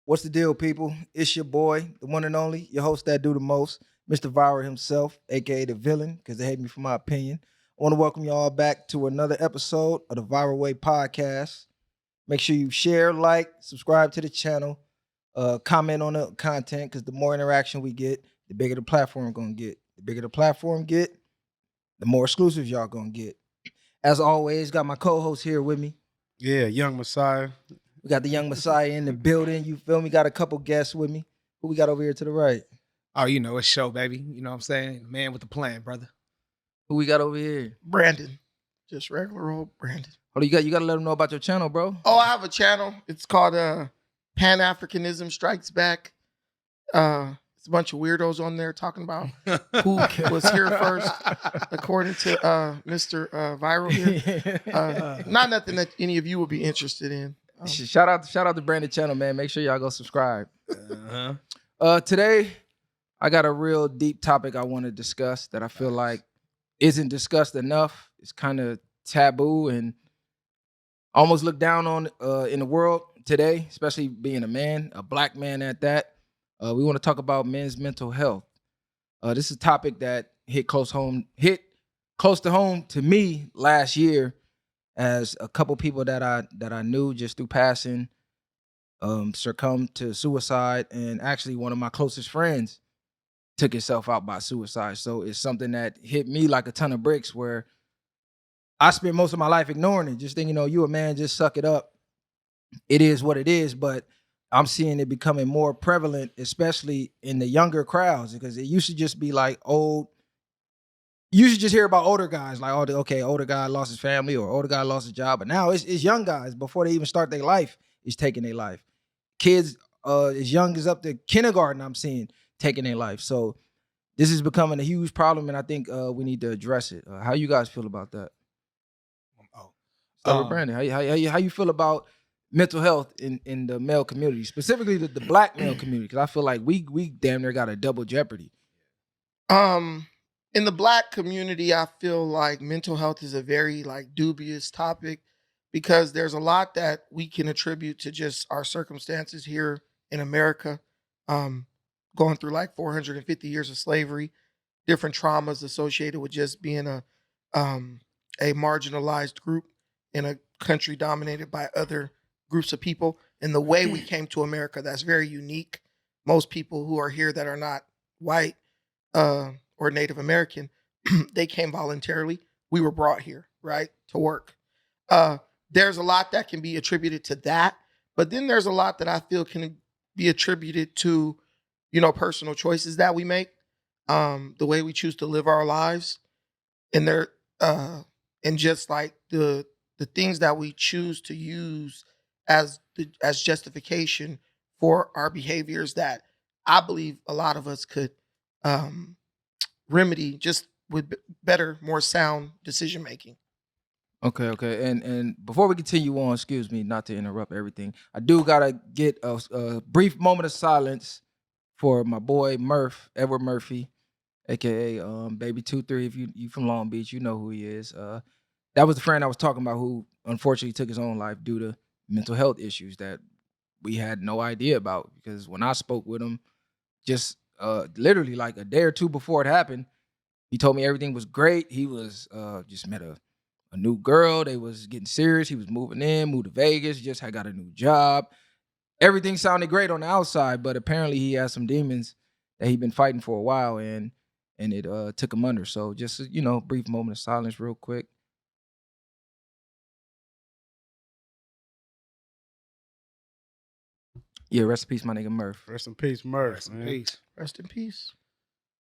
What's the deal, people? It's your boy, the one and only, your host that do the most, Mr. Viral himself, aka the villain, because they hate me for my opinion. I want to welcome y'all back to another episode of the Viral Way podcast. Make sure you share, like, subscribe to the channel, comment on the content, because the more interaction we get, the bigger the platform gonna get. The bigger the platform get, the more exclusives y'all gonna get. As always, got my co-host here with me. Yeah, Young Messiah. We got the young Messiah in the building. You feel me? Got a couple guests with me. Who we got over here to the right? Oh, it's show, baby. You know what I'm saying? Man with the plan, brother. Who we got over here? Brandon. Just regular old Brandon. Hold on, you got to let them know about your channel, bro. Oh, I have a channel. It's called Pan-Africanism Strikes Back. It's a bunch of weirdos on there talking about who was here first, according to Mr. Viral here. Not nothing that any of you would be interested in. Shout out to Brandon channel, man. Make sure y'all go subscribe. Today, I got a real deep topic I want to discuss that I feel like isn't discussed enough. It's kind of taboo and almost looked down on in the world today, especially being a man, a black man at that. We want to talk about men's mental health. This is a topic that hit close to home to me last year, as a couple people that I knew just through passing succumbed to suicide, and actually one of my closest friends took himself out by suicide. So it's something that hit me like a ton of bricks, where I spent most of my life ignoring it, just thinking, you a man, just suck it up. It is what it is, but I'm seeing it becoming more prevalent, especially in the younger crowds, because it used to just be like old. You should just hear about older guys, like, older guy lost his family or older guy lost his job. But now it's young guys before they even start their life is taking their life. Kids as young as up to kindergarten, I'm seeing taking their life. So this is becoming a huge problem, and I think we need to address it. How you guys feel about that? Start with Brandon. How you feel about mental health in the male community, specifically the black male community? Because I feel like we damn near got a double jeopardy. In the black community, I feel like mental health is a very dubious topic, because there's a lot that we can attribute to just our circumstances here in America, going through 450 years of slavery, different traumas associated with just being a marginalized group in a country dominated by other groups of people. And the way we came to America, that's very unique. Most people who are here that are not white or Native American, they came voluntarily. We were brought here, right, to work. There's a lot that can be attributed to that, but then there's a lot that I feel can be attributed to, personal choices that we make, the way we choose to live our lives, and and just the things that we choose to use as justification for our behaviors that I believe a lot of us could remedy just with better, more sound decision making. Okay. And before we continue on, excuse me, not to interrupt everything, I do gotta get a brief moment of silence for my boy Edward Murphy, aka Baby 23. If you from Long Beach, you know who he is. That was the friend I was talking about who unfortunately took his own life due to mental health issues that we had no idea about. Because when I spoke with him, just literally like a day or two before it happened, he told me everything was great. He was just met a new girl. They was getting serious. He was moved to Vegas, just had got a new job. Everything sounded great on the outside, but apparently he has some demons that he'd been fighting for a while, and it took him under. So just, brief moment of silence real quick. Yeah, rest in peace, my nigga Murph. Rest in peace, Murph. Rest in peace. Rest in peace.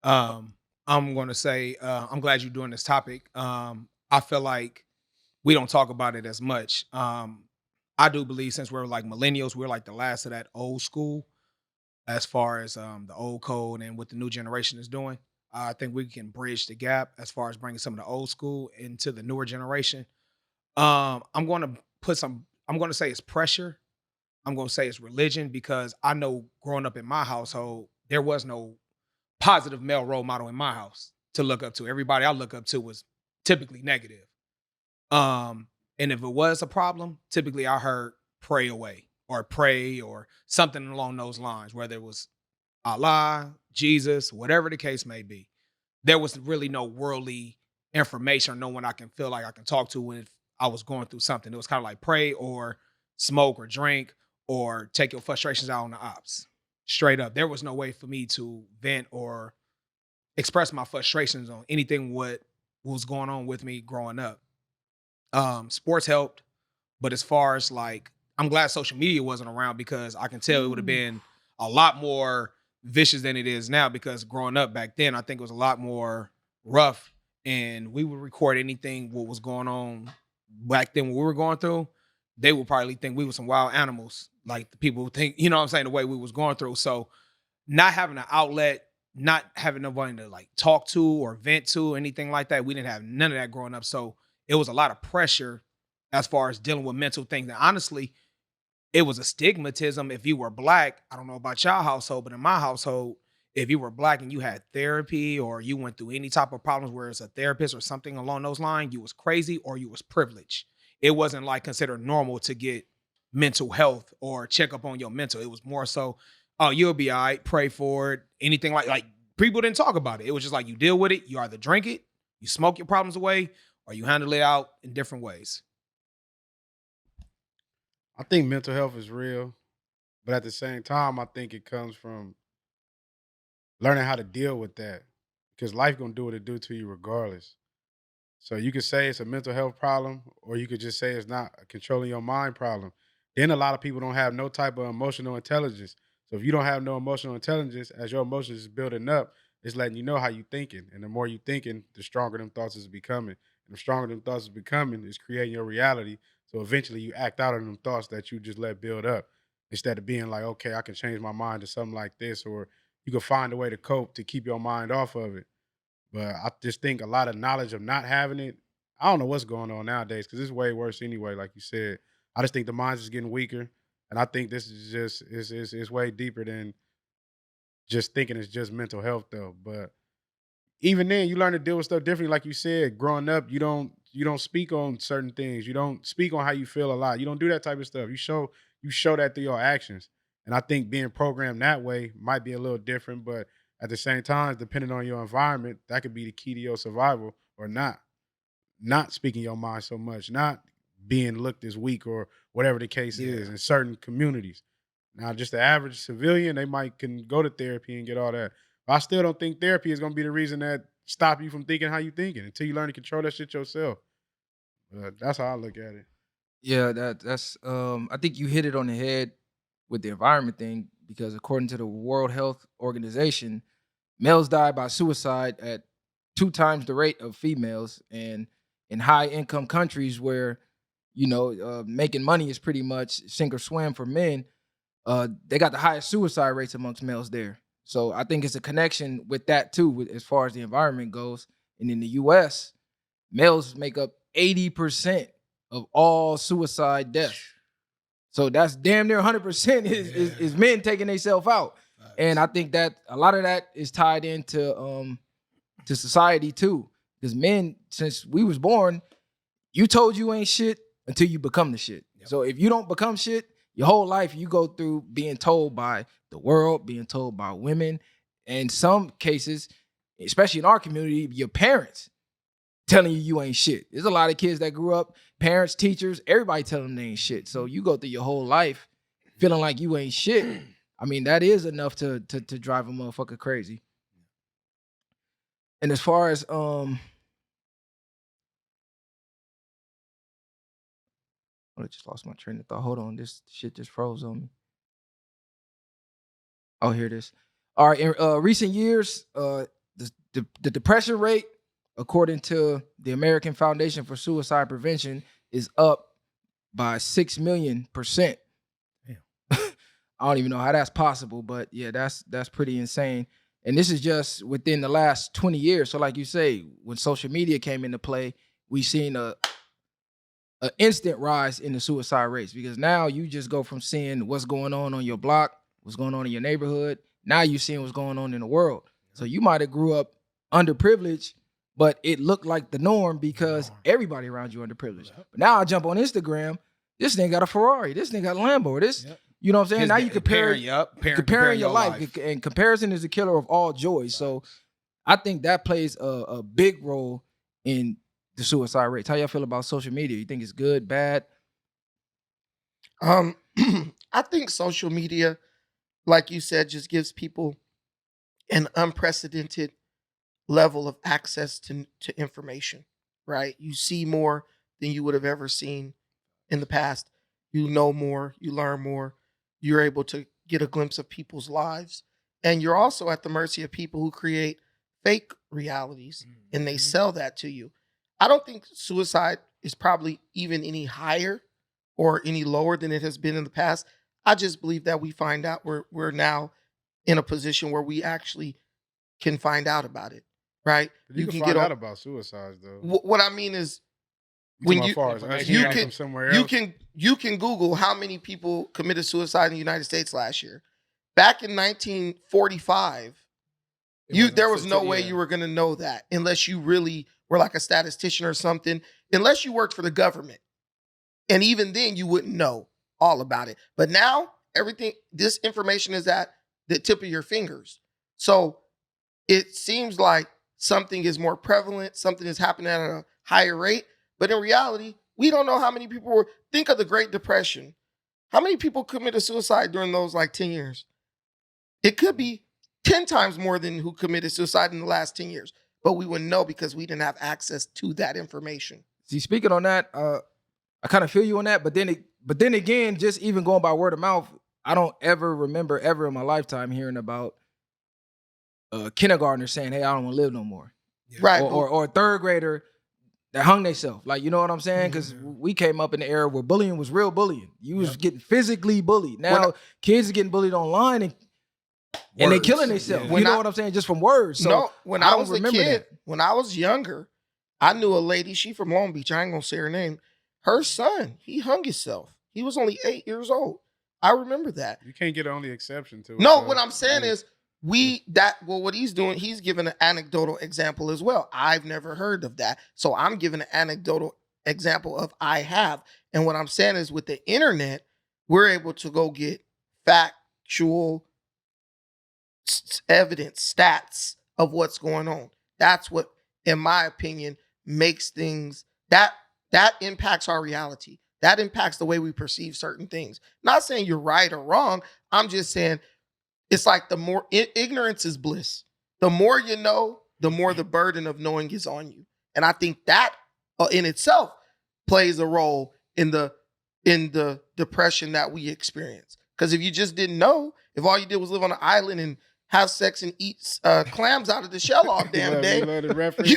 I'm going to say I'm glad you're doing this topic. I feel like we don't talk about it as much. I do believe since we're like millennials, we're like the last of that old school as far as the old code and what the new generation is doing. I think we can bridge the gap as far as bringing some of the old school into the newer generation. I'm going to say it's pressure. I'm going to say it's religion, because I know growing up in my household, there was no positive male role model in my house to look up to. Everybody I look up to was typically negative. And if it was a problem, typically I heard pray away or pray or something along those lines, whether it was Allah, Jesus, whatever the case may be. There was really no worldly information or no one I can feel like I can talk to when I was going through something. It was kind of like pray or smoke or drink or take your frustrations out on the ops. Straight up. There was no way for me to vent or express my frustrations on anything what was going on with me growing up. Sports helped, but as far as like, I'm glad social media wasn't around because I can tell it would have been a lot more vicious than it is now. Because growing up back then, I think it was a lot more rough, and we would record anything what was going on back then. What we were going through, they would probably think we were some wild animals, like the people who think, you know what I'm saying, the way we was going through. So not having an outlet, not having nobody to like talk to or vent to, anything like that. We didn't have none of that growing up. So it was a lot of pressure as far as dealing with mental things. And honestly, it was a stigmatism if you were black. I don't know about y'all household, but in my household, if you were black and you had therapy or you went through any type of problems where it's a therapist or something along those lines, you was crazy or you was privileged. It wasn't like considered normal to get mental health or check up on your mental. It was more so, oh, you'll be all right, pray for it, anything like people didn't talk about it. It was just like you deal with it. You either drink it, you smoke your problems away, or you handle it out in different ways. I think mental health is real, but at the same time, I think it comes from learning how to deal with that because life gonna do what it do to you regardless. So you could say it's a mental health problem, or you could just say it's not a controlling your mind problem. Then a lot of people don't have no type of emotional intelligence. So if you don't have no emotional intelligence, as your emotions is building up, it's letting you know how you thinking. And the more you thinking, the stronger them thoughts is becoming. And the stronger them thoughts is becoming is creating your reality. So eventually you act out on them thoughts that you just let build up. Instead of being like, okay, I can change my mind to something like this, or you can find a way to cope to keep your mind off of it. But I just think a lot of knowledge of not having it, I don't know what's going on nowadays because it's way worse anyway, like you said. I just think the mind's just getting weaker. And I think this is just is way deeper than just thinking it's just mental health though. But even then you learn to deal with stuff differently. Like you said, growing up, you don't speak on certain things. You don't speak on how you feel a lot. You don't do that type of stuff. You show that through your actions. And I think being programmed that way might be a little different, but at the same time, depending on your environment, that could be the key to your survival or not. Not speaking your mind so much, not being looked as weak or whatever the case is in certain communities. Now, just the average civilian, they might can go to therapy and get all that. But I still don't think therapy is going to be the reason that stop you from thinking how you thinking until you learn to control that shit yourself. That's how I look at it. Yeah, that's I think you hit it on the head with the environment thing because according to the World Health Organization, males die by suicide at 2 times the rate of females, and in high income countries where making money is pretty much sink or swim for men, they got the highest suicide rates amongst males there. So I think it's a connection with that too, as far as the environment goes. And in the U.S., males make up 80% of all suicide deaths. So that's damn near 100% is men taking themselves out. And I think that a lot of that is tied into to society too. Because men, since we was born, you told you ain't shit until you become the shit. Yep. So if you don't become shit, your whole life you go through being told by the world, being told by women, and some cases, especially in our community, your parents telling you ain't shit. There's a lot of kids that grew up, parents, teachers, everybody telling them they ain't shit. So you go through your whole life feeling like you ain't shit. I mean, that is enough to drive a motherfucker crazy. And as far as I just lost my train of thought. Hold on, this shit just froze on me. Oh, here it is. All right, in recent years, the depression rate, according to the American Foundation for Suicide Prevention, is up by 6 million%. Damn. I don't even know how that's possible, but yeah, that's pretty insane. And this is just within the last 20 years. So like you say, when social media came into play, we seen a instant rise in the suicide rates, because now you just go from seeing what's going on your block, what's going on in your neighborhood. Now you're seeing what's going on in the world. So you might have grew up underprivileged, but it looked like the norm because everybody around you underprivileged. But now I jump on Instagram, this nigga got a Ferrari, this nigga got a Lambo, this, Yep. you know what I'm saying? His Now da- you compare, comparing your life, and comparison is the killer of all joy. So I think that plays a big role in the suicide rates. How y'all feel about social media? You think it's good, bad? I think social media, like you said, just gives people an unprecedented level of access to information, right? You see more than you would have ever seen in the past. You know more, you learn more, you're able to get a glimpse of people's lives. And you're also at the mercy of people who create fake realities and they sell that to you. I don't think suicide is probably even any higher or any lower than it has been in the past. I just believe that we find out we're now in a position where we actually can find out about it, right? But you can get find on. out about suicides though. What I mean is, When when you you far as us information hearing you can- from somewhere you else. can Google how many people committed suicide in the United States last year. Back in 1945, there was no way you were going to know that unless you really were like a statistician or something, unless you worked for the government. And even then you wouldn't know all about it. But now this information is at the tip of your fingers. So it seems like something is more prevalent, something is happening at a higher rate. But in reality, we don't know how many people were. Think of the Great Depression. How many people committed suicide during those like 10 years? It could be 10 times more than who committed suicide in the last 10 years. But we wouldn't know because we didn't have access to that information. See, speaking on that, I kind of feel you on that, but then again, just even going by word of mouth, I don't ever remember ever in my lifetime hearing about kindergartner saying, "Hey, I don't want to live no more," Right. or a third grader that hung themselves. Like, you know what I'm saying? Because we came up in the era where bullying was real bullying. You was getting physically bullied. Now kids are getting bullied online and they killing themselves. Yeah. You know what I'm saying? Just from words. So no, when I I don't was a remember kid, that. when I was younger, I knew a lady, she from Long Beach. I ain't gonna say her name. Her son, he hung himself. He was only 8 years old. I remember that. You can't get the only exception to it. No, so- what I'm saying is what he's doing, he's giving an anecdotal example as well. I've never heard of that. So I'm giving an anecdotal example of I have. And what I'm saying is with the internet, we're able to go get factual evidence, stats of what's going on. That's what, in my opinion, makes things that impacts our reality. That impacts the way we perceive certain things. Not saying you're right or wrong. I'm just saying it's like the more ignorance is bliss. The more you know, the more the burden of knowing is on you. And I think that in itself plays a role in the depression that we experience. Because if you just didn't know, if all you did was live on an island and have sex and eat clams out of the shell all damn day, you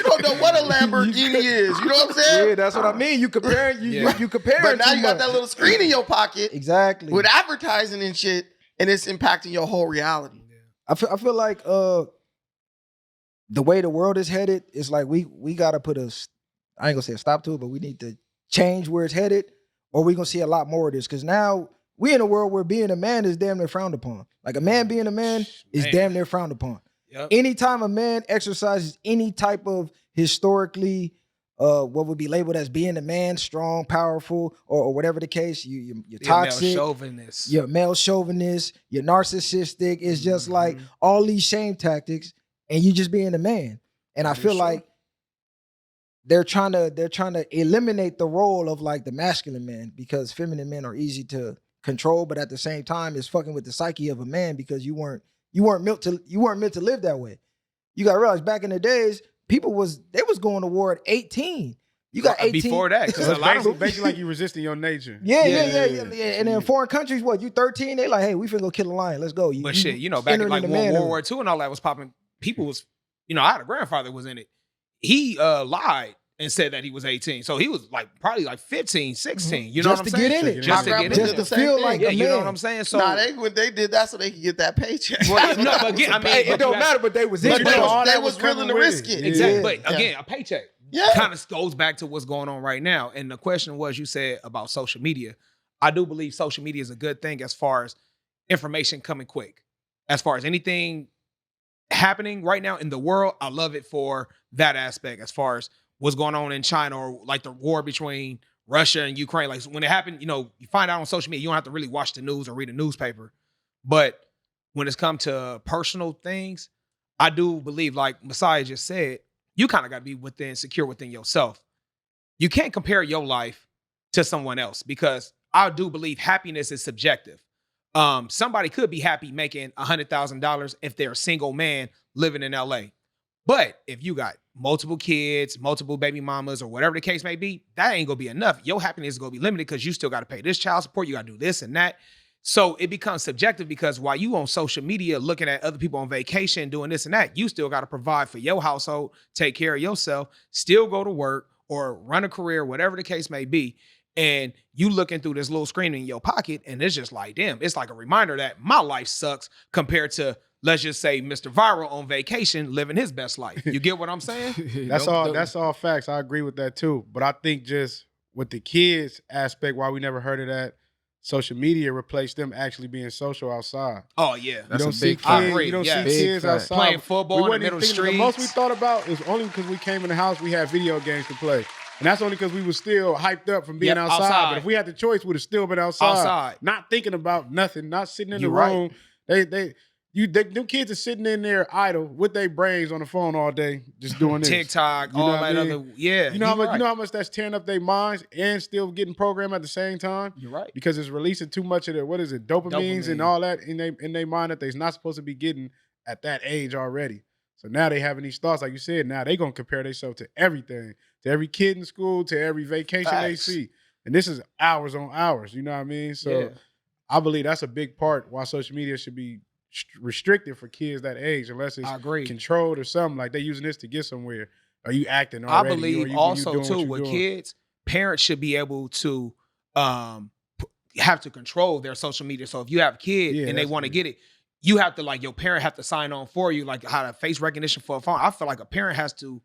don't know what a Lamborghini is. You know what I'm saying? Yeah, that's what I mean. You comparing, you comparing. But now too you got much. that little screen in your pocket Exactly. with advertising and shit, and it's impacting your whole reality. I feel like the way the world is headed, it's like we gotta put I ain't gonna say a stop to it, but we need to change where it's headed, or we're gonna see a lot more of this. Because now we in a world where being a man is damn near frowned upon. Like a man being a man is damn near frowned upon. Yep. Anytime a man exercises any type of historically what would be labeled as being a man, strong, powerful, or whatever the case, you're toxic, you're male chauvinist, you're narcissistic. It's just like all these shame tactics, and you just being a man. And I feel like they're trying to eliminate the role of like the masculine man, because feminine men are easy to control, but at the same time, it's fucking with the psyche of a man because you weren't meant to live that way. You gotta realize back in the days, they was going to war at 18. You got 18 before that, because So a lot of basically like you resisting your nature. Yeah. And in foreign countries, what, you 13? They like, hey, we finna go kill a lion. Let's go. But shit, back in entering like the World manhood. War II and all that was popping. People was, I had a grandfather was in it. He lied and said that he was 18. So he was like probably like 15, 16. You know Just what I'm to saying? get in it. Just to My get grandpa in did it. the to same feel thing. like Yeah, a you know man. what I'm saying? So When they did that so they could get that paycheck. no, but again, I mean, Hey, but it don't you matter, but they was in But it. you know, all they that was was willing to coming with risk it. it. exactly. Yeah. But again, a paycheck. Yeah. Kind of goes back to what's going on right now. And the question was, you said about social media. I do believe social media is a good thing as far as information coming quick. As far as anything happening right now in the world, I love it for that aspect. As far as what's going on in China, or like the war between Russia and Ukraine. Like when it happened, you know, you find out on social media. You don't have to really watch the news or read a newspaper. But when it's come to personal things, I do believe, like Messiah just said, you kind of got to be secure within yourself. You can't compare your life to someone else because I do believe happiness is subjective. Somebody could be happy making $100,000 if they're a single man living in LA. But if you got multiple kids, multiple baby mamas, or whatever the case may be, that ain't gonna be enough. Your happiness is gonna be limited because you still got to pay this child support. You got to do this and that. So it becomes subjective because while you on social media looking at other people on vacation doing this and that, you still got to provide for your household, take care of yourself, still go to work or run a career, whatever the case may be. And you looking through this little screen in your pocket, and it's just like, damn, it's like a reminder that my life sucks compared to, let's just say, Mr. Viral on vacation living his best life. You get what I'm saying? That's all facts. I agree with that too. But I think just with the kids aspect, why we never heard of that, social media replaced them actually being social outside. Oh yeah, You don't a see big fact. kids, you don't Yes. see Big kids fact. outside. Playing football in the wasn't middle even thinking- streets. The most we thought about is only because we came in the house, we had video games to play. And that's only because we were still hyped up from being Yep, outside. outside. But if we had the choice, we'd have still been outside. Not thinking about nothing, not sitting in You're the right. room. Them kids are sitting in there idle with their brains on the phone all day, just doing this. TikTok, You know all what I that mean? other, yeah. You know how much that's tearing up their minds and still getting programmed at the same time? You're right. Because it's releasing too much of the dopamines and Dopamine. all that in their mind that they're not supposed to be getting at that age already. So now they having these thoughts, like you said. Now they gonna compare themselves to everything, to every kid in school, to every vacation they Facts. see, and this is hours on hours. You know what I mean? So Yeah. I believe that's a big part why social media should be restricted for kids that age, unless it's I agree. controlled or something. Like they using this to get somewhere. Are you acting I already? Or believe you also doing too what you with doing? kids, parents should be able to have to control their social media. So if you have a kid Yeah, and they that's want to big. get it, you have to, like, your parent have to sign on for you, like how to face recognition for a phone. I feel like a parent has to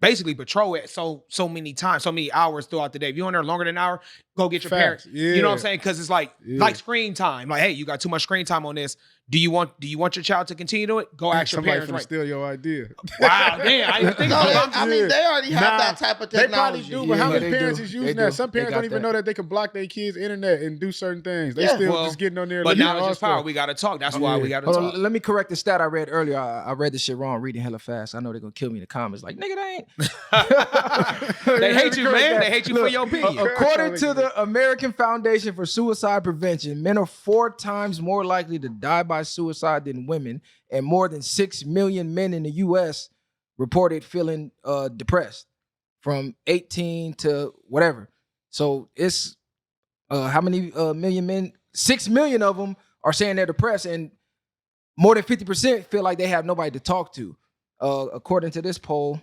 basically patrol it so many times, so many hours throughout the day. If you're on there longer than an hour, go get your Facts. parents. You know what I'm Yeah. saying? Because it's like screen time. Like, hey, you got too much screen time on this. Do you want your child to continue to it? Go ask your Somebody parents. finna Right. steal your idea. Wow, damn. I didn't think No, about I mean, they already have Nah, that type of They probably technology. do, but how Yeah, many they parents do. is They using do. that? Some They parents got don't even that. know that they can block their kids' internet and do certain things. They Yeah. still Well, just getting on there. But looking now at it's our just power. stuff. We got to talk. That's why we got to Hold talk. on, let me correct the stat I read earlier. I read this shit wrong, reading hella fast. I know they're gonna kill me in the comments. Like, nigga, they ain't. They hate you, man. They hate you for Look, your opinion. According to the American Foundation for Suicide Prevention, men are 4 times more likely to die by suicide than women, and more than 6 million men in the U.S. reported feeling depressed from 18 to whatever. So it's how many million men? 6 million of them are saying they're depressed, and more than 50% feel like they have nobody to talk to. According to this poll,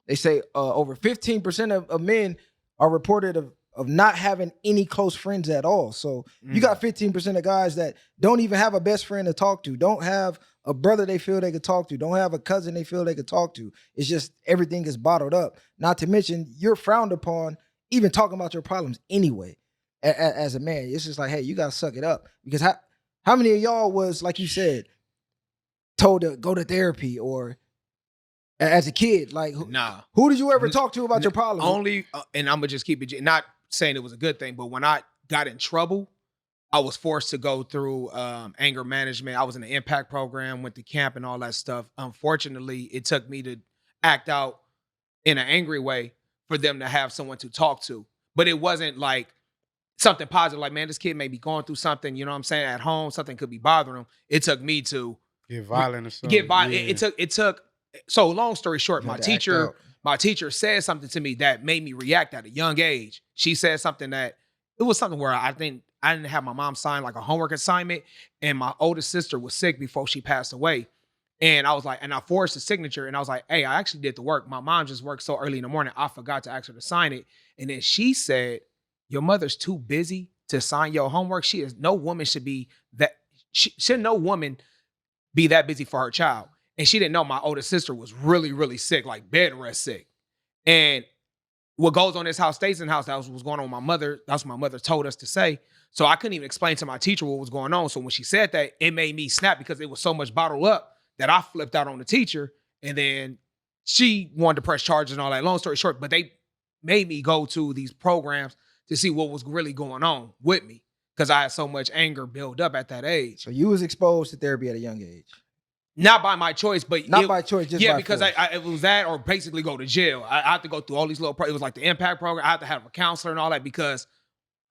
they say over 15% of men are reported of not having any close friends at all. So you got 15% of guys that don't even have a best friend to talk to, don't have a brother they feel they could talk to, don't have a cousin they feel they could talk to. It's just everything is bottled up. Not to mention you're frowned upon even talking about your problems anyway. As a man, it's just like, hey, you gotta suck it up. Because how many of y'all was, like you said, told to go to therapy or as a kid? Like, Nah. who did you ever talk to about your problems? Only, and I'm going to just keep it, not saying it was a good thing, but when I got in trouble, I was forced to go through anger management. I was in the impact program, went to camp and all that stuff. Unfortunately, it took me to act out in an angry way for them to have someone to talk to. But it wasn't like something positive, like, man, this kid may be going through something, you know what I'm saying, at home, something could be bothering him. It took me to Get violent or something. get violent. Yeah. It took, so long story short, You my had to act teacher, out. my teacher said something to me that made me react at a young age. She said something that, it was something where I didn't have my mom sign like a homework assignment, and my oldest sister was sick before she passed away. And I was like, and I forged the signature, and I was like, hey, I actually did the work. My mom just worked so early in the morning, I forgot to ask her to sign it. And then she said, your mother's too busy to sign your homework. No woman should be that, should no woman be that busy for her child. And she didn't know my oldest sister was really, really sick, like bed rest sick. And what goes on in this house stays in the house. That was what's going on with my mother. That's what my mother told us to say. So I couldn't even explain to my teacher what was going on. So when she said that, it made me snap because it was so much bottled up that I flipped out on the teacher. And then she wanted to press charges and all that. Long story short, but they made me go to these programs to see what was really going on with me because I had so much anger built up at that age. So you was exposed to therapy at a young age. Not by my choice, but Not by choice, just by because force. it was that or basically go to jail. I had to go through all these little. It was like the impact program. I had to have a counselor and all that because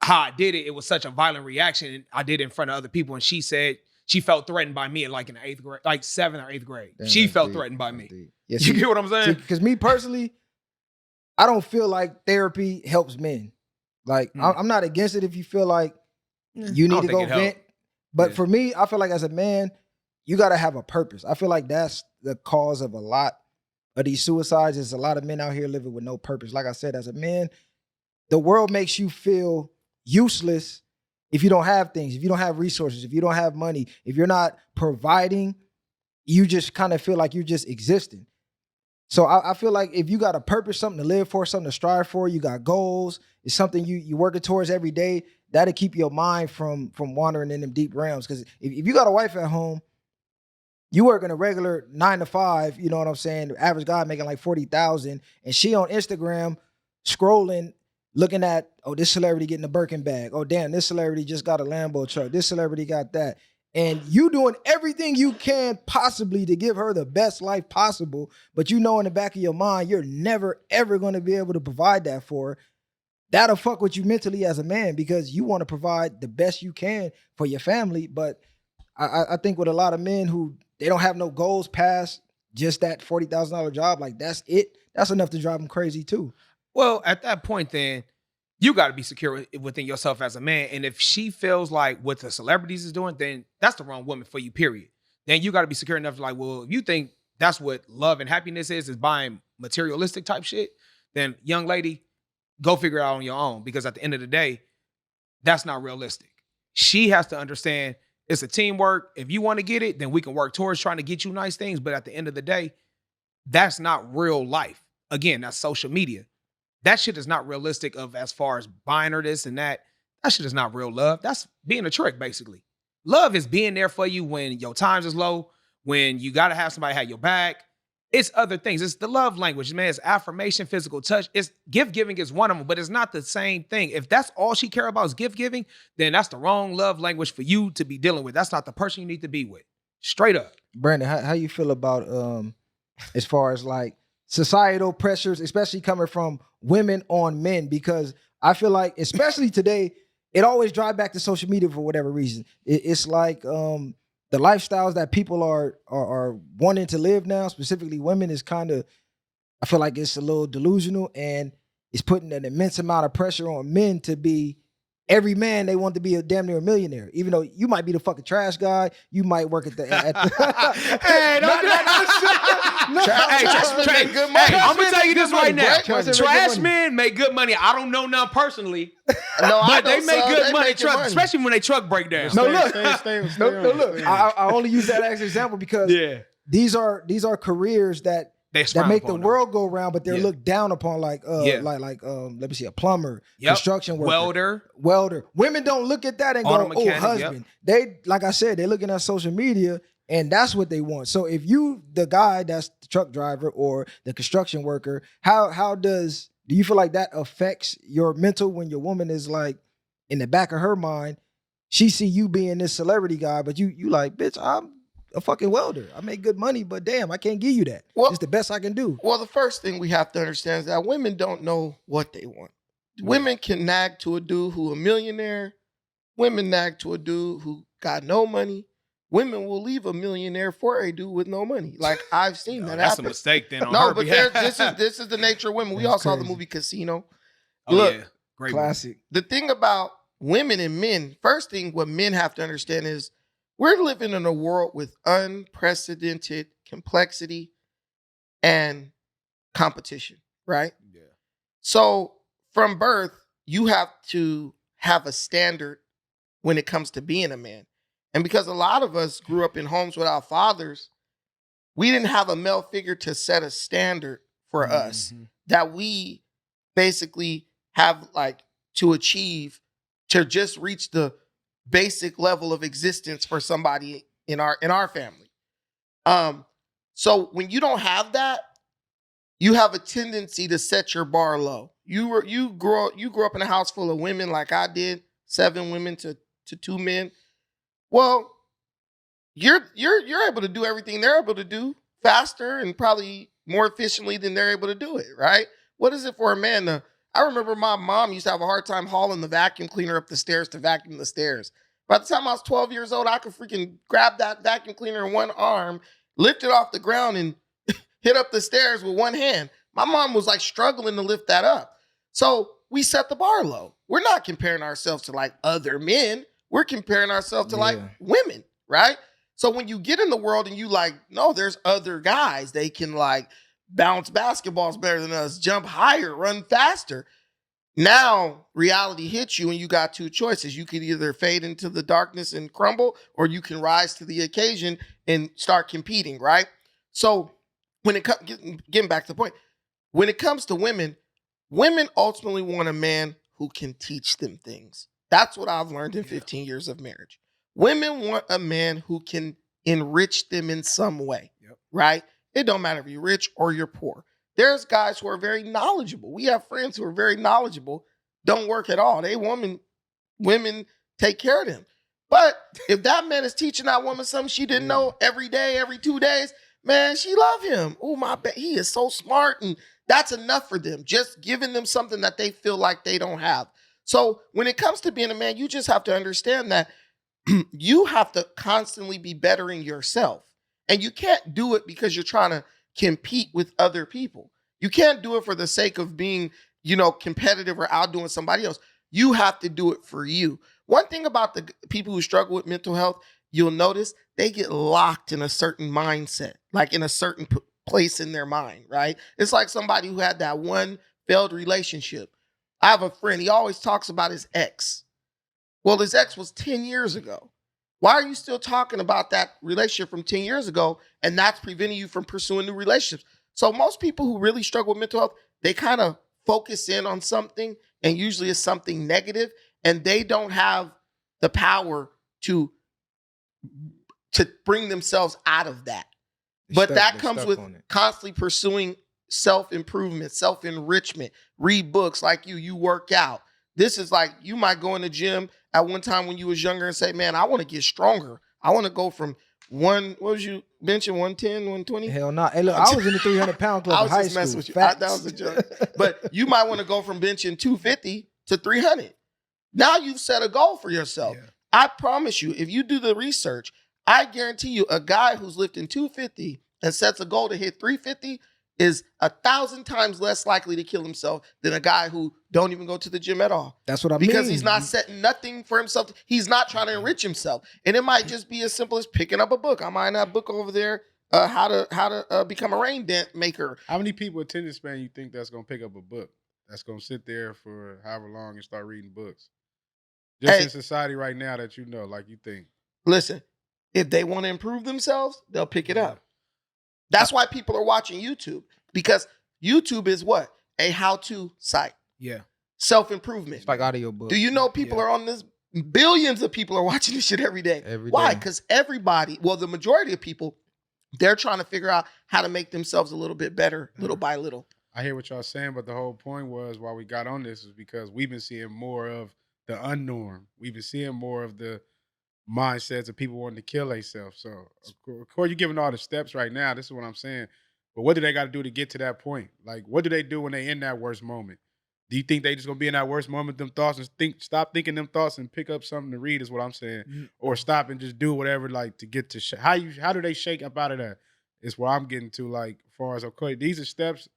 how I did it, it was such a violent reaction. And I did it in front of other people, and she said she felt threatened by me, like in the 8th grade, like 7th or 8th grade. Damn, She that's felt deep. threatened by That's me. deep. Yeah, You get what I'm saying? Because me personally, I don't feel like therapy helps men. Like I'm not against it if you feel like you need to go vent. But for me, I feel like as a man, you got to have a purpose. I feel like that's the cause of a lot of these suicides. There's a lot of men out here living with no purpose. Like I said, as a man, the world makes you feel useless if you don't have things, if you don't have resources, if you don't have money, if you're not providing, you just kind of feel like you're just existing. So I feel like if you got a purpose, something to live for, something to strive for, you got goals, it's something you working towards every day, that'll keep your mind from wandering in them deep realms. Because if you got a wife at home, you working a regular 9 to 5, you know what I'm saying? The average guy making like 40,000, and she on Instagram scrolling, looking at, oh, this celebrity getting a Birkin bag. Oh, damn, this celebrity just got a Lambo truck. This celebrity got that. And you doing everything you can possibly to give her the best life possible, but you know in the back of your mind, you're never, ever going to be able to provide that for her. That'll fuck with you mentally as a man because you want to provide the best you can for your family. But I think with a lot of men who they don't have no goals past just that $40,000 job, like that's it. That's enough to drive them crazy too. Well, at that point, then you got to be secure within yourself as a man. And if she feels like what the celebrities is doing, then that's the wrong woman for you, period. Then you got to be secure enough to like, well, if you think that's what love and happiness is buying materialistic type shit, then young lady, go figure it out on your own. Because at the end of the day, that's not realistic. She has to understand it's a teamwork. If you want to get it, then we can work towards trying to get you nice things. But at the end of the day, that's not real life. Again, that's social media. That shit is not realistic of as far as buying her this and that. That shit is not real love. That's being a trick, basically. Love is being there for you when your times is low, when you got to have somebody have your back. It's other things. It's the love language, man. It's affirmation, physical touch. It's gift giving is one of them, but it's not the same thing. If that's all she care about is gift giving, then that's the wrong love language for you to be dealing with. That's not the person you need to be with. Straight up. Brandon, how you feel about as far as like societal pressures, especially coming from women on men? Because I feel like, especially today, it always drive back to social media for whatever reason. It's like the lifestyles that people are wanting to live now, specifically women, is kind of, I feel like it's a little delusional, and it's putting an immense amount of pressure on men to be every man. They want to be a damn near a millionaire, even though you might be the fucking trash guy. You might work at the hey, don't do Trash men make good money. Hey, I'm gonna tell you this right now. Trash men make good Trash money. men make good money. I don't know none personally, No, I but they know make some. good They money, making money. especially when they truck break down. No, look. Stay No, on, look. stay on. I only use that as an example because Yeah, these are careers that frown make the upon them. world go round, but they're Yeah. looked down upon, like Yeah. let me see, a plumber, Yep. construction worker, welder. Women don't look at that and Auto go, "Oh, mechanic, husband." They, like I said, they're looking at social media, and that's what they want. So if you, the guy that's the truck driver or the construction worker, do you feel like that affects your mental when your woman is like in the back of her mind, she see you being this celebrity guy, but you like, bitch, I'm a fucking welder. I make good money, but damn, I can't give you that. Well- It's the best I can do. Well, the first thing we have to understand is that women don't know what they want. Women can nag to a dude who a millionaire. Women nag to a dude who got no money. Women will leave a millionaire for a dude with no money. Like, I've seen that That's a happen. mistake then on No, her but behalf. this is the nature of women. We That's all saw the crazy. movie Casino. Oh, Look, yeah. Great movie. Classic. the thing about women and men, first thing what men have to understand is we're living in a world with unprecedented complexity and competition, right? Yeah. So from birth, you have to have a standard when it comes to being a man. And because a lot of us grew up in homes without fathers, we didn't have a male figure to set a standard for us Mhm. that we basically have like to achieve to just reach the basic level of existence for somebody in our family. So when you don't have that, you have a tendency to set your bar low. You grew up in a house full of women like I did, 7 women to 2 men. Well, you're able to do everything they're able to do faster and probably more efficiently than they're able to do it, right? What is it for a man to I remember my mom used to have a hard time hauling the vacuum cleaner up the stairs to vacuum the stairs. By the time I was 12 years old, I could freaking grab that vacuum cleaner in one arm, lift it off the ground, and hit up the stairs with one hand. My mom was like struggling to lift that up. So we set the bar low. We're not comparing ourselves to like other men. We're comparing ourselves to like women, right? So when you get in the world and you like, no, there's other guys. They can like bounce basketballs better than us, jump higher, run faster. Now reality hits you and you got 2 choices. You could either fade into the darkness and crumble, or you can rise to the occasion and start competing, right? So when it comes, getting back to the point, when it comes to women, women ultimately want a man who can teach them things. That's what I've learned in 15 years of marriage. Women want a man who can enrich them in some way, right? It don't matter if you're rich or you're poor. There's guys who are very knowledgeable. We have friends who are very knowledgeable, don't work at all. Women take care of them. But if that man is teaching that woman something she didn't know every day, every 2 days, man, she love him. Oh, my bet he is so smart. And that's enough for them. Just giving them something that they feel like they don't have. So when it comes to being a man, you just have to understand that you have to constantly be bettering yourself. And you can't do it because you're trying to compete with other people. You can't do it for the sake of being, competitive or outdoing somebody else. You have to do it for you. One thing about the people who struggle with mental health, you'll notice they get locked in a certain mindset, like in a certain place in their mind, right? It's like somebody who had that one failed relationship. I have a friend, he always talks about his ex. Well, his ex was 10 years ago. Why are you still talking about that relationship from 10 years ago? And that's preventing you from pursuing new relationships. So most people who really struggle with mental health, they kind of focus in on something, and usually it's something negative, and they don't have the power to bring themselves out of that. But that comes with constantly pursuing self-improvement, self-enrichment, read books like you work out. This is like, you might go in the gym at one time when you was younger and say, man, I want to get stronger. I want to go from what was you benching, 110, 120? Hell no. Hey, look, I was in the 300-pound club in high school. Messing with you. That was a joke. But you might want to go from benching 250 to 300. Now you've set a goal for yourself. Yeah. I promise you, if you do the research, I guarantee you a guy who's lifting 250 and sets a goal to hit 350 is 1,000 times less likely to kill himself than a guy who don't even go to the gym at all. That's what I mean. Because he's not setting nothing for himself. He's not trying to enrich himself. And it might just be as simple as picking up a book. I might have a book over there, how to become a rain dent maker. How many people with attention span you think that's going to pick up a book? That's going to sit there for however long and start reading books? Just in society right now that like you think. Listen, if they want to improve themselves, they'll pick it up. That's why people are watching YouTube, because YouTube is what? A how-to site. Yeah. Self-improvement. It's like audio book. Do you know people are on this? Billions of people are watching this shit every day. Why? Because the majority of people, they're trying to figure out how to make themselves a little bit better, little by little. I hear what y'all saying, but the whole point was why we got on this is because we've been seeing more of the unnorm. We've been seeing more of the mindsets of people wanting to kill themselves. So, of course, you're giving all the steps right now. This is what I'm saying. But what do they got to do to get to that point? Like, what do they do when they in that worst moment? Do you think they just going to be in that worst moment, them thoughts, and stop thinking them thoughts and pick up something to read is what I'm saying. Mm-hmm. Or stop and just do whatever, like, to get to how do they shake up out of that? Is where I'm getting to, like, as far as, okay, these are steps,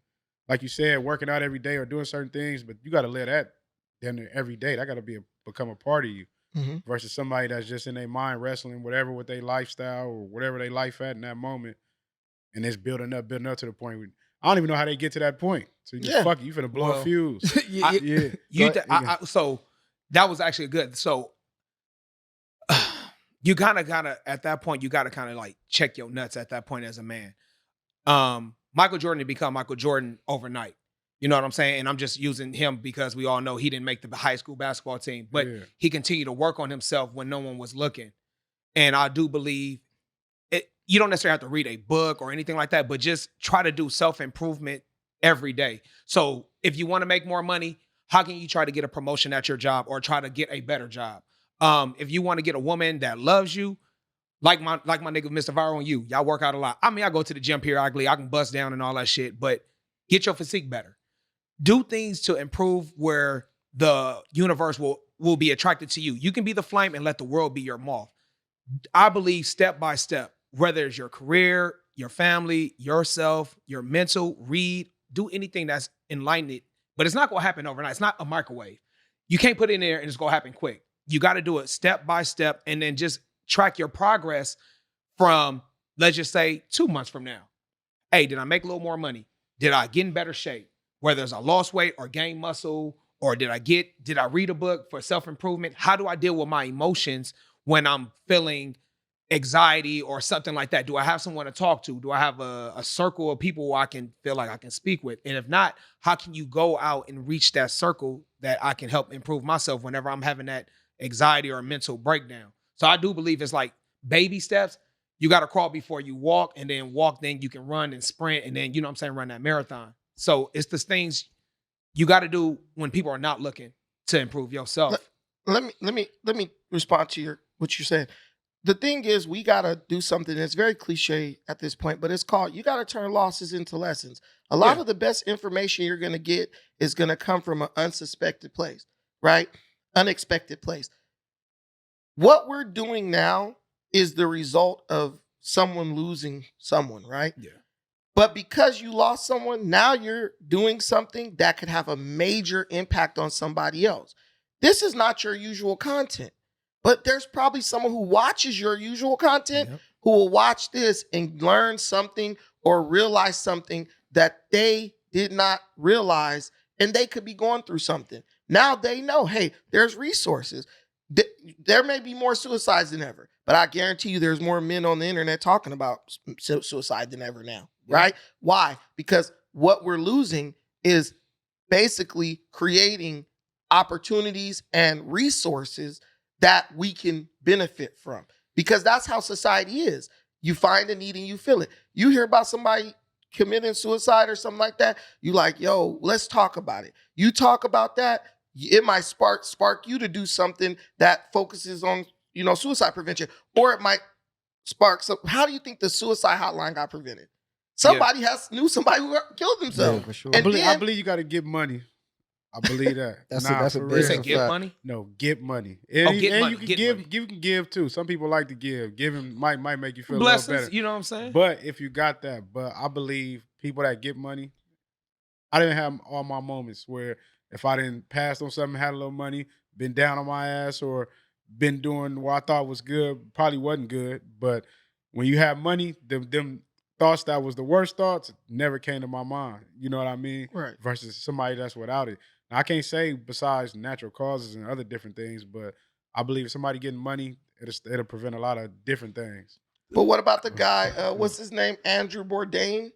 like you said, working out every day or doing certain things, but you got to let that down there every day. That got to become a part of you. Mm-hmm. Versus somebody that's just in their mind wrestling whatever with their lifestyle or whatever they life at in that moment, and it's building up to the point where I don't even know how they get to that point. So you just fuck it, you finna blow a fuse. So that was actually good. So you gotta at that point you gotta kind of like check your nuts at that point as a man. Michael Jordan didn't become Michael Jordan overnight. You know what I'm saying? And I'm just using him because we all know he didn't make the high school basketball team, but he continued to work on himself when no one was looking. And I do believe you don't necessarily have to read a book or anything like that, but just try to do self-improvement every day. So if you want to make more money, how can you try to get a promotion at your job or try to get a better job? If you want to get a woman that loves you, like my nigga Mr. Viral and y'all work out a lot. I mean, I go to the gym periodically, I can bust down and all that shit, but get your physique better. Do things to improve where the universe will be attracted to you. You can be the flame and let the world be your moth. I believe step by step, whether it's your career, your family, yourself, your mental, read, do anything that's enlightened. But it's not going to happen overnight. It's not a microwave. You can't put it in there and it's going to happen quick. You got to do it step by step and then just track your progress from, let's just say, 2 months from now. Hey, did I make a little more money? Did I get in better shape? Whether it's I lost weight or gain muscle, or did I read a book for self-improvement? How do I deal with my emotions when I'm feeling anxiety or something like that? Do I have someone to talk to? Do I have a circle of people who I can feel like I can speak with? And if not, how can you go out and reach that circle that I can help improve myself whenever I'm having that anxiety or mental breakdown? So I do believe it's like baby steps. You got to crawl before you walk, and then walk, then you can run and sprint, and then, you know what I'm saying, run that marathon. So it's the things you got to do when people are not looking to improve yourself. Let me respond to what you're saying. The thing is, we got to do something that's very cliche at this point, but it's called, you got to turn losses into lessons. A lot of the best information you're going to get is going to come from an unsuspected place, right? Unexpected place. What we're doing now is the result of someone losing someone, right? Yeah. But because you lost someone, now you're doing something that could have a major impact on somebody else. This is not your usual content, but there's probably someone who watches your usual content who will watch this and learn something or realize something that they did not realize, and they could be going through something. Now they know, hey, there's resources. There may be more suicides than ever, but I guarantee you there's more men on the internet talking about suicide than ever now, right? Why? Because what we're losing is basically creating opportunities and resources that we can benefit from, because that's how society is. You find a need and you fill it. You hear about somebody committing suicide or something like that, you like, yo, let's talk about it. You talk about that, it might spark you to do something that focuses on, suicide prevention, or it might spark some. How do you think the suicide hotline got prevented? Somebody knew somebody who killed themselves. Yeah, for sure. I believe you got to get money. I believe that. That's a for big You real. say fact. get money? No, get money. Oh, And, get and money, you can get give. money. You can give too. Some people like to give. Giving might make you feel a Blessings, little better. you know what I'm saying? But if you got that, but I believe people that get money, I didn't have all my moments where if I didn't pass on something, had a little money, been down on my ass, or been doing what I thought was good, probably wasn't good. But when you have money, them thoughts that was the worst thoughts never came to my mind. You know what I mean? Right. Versus somebody that's without it. Now, I can't say besides natural causes and other different things, but I believe if somebody getting money, it'll prevent a lot of different things. But what about the guy, what's his name? Andrew Bourdain?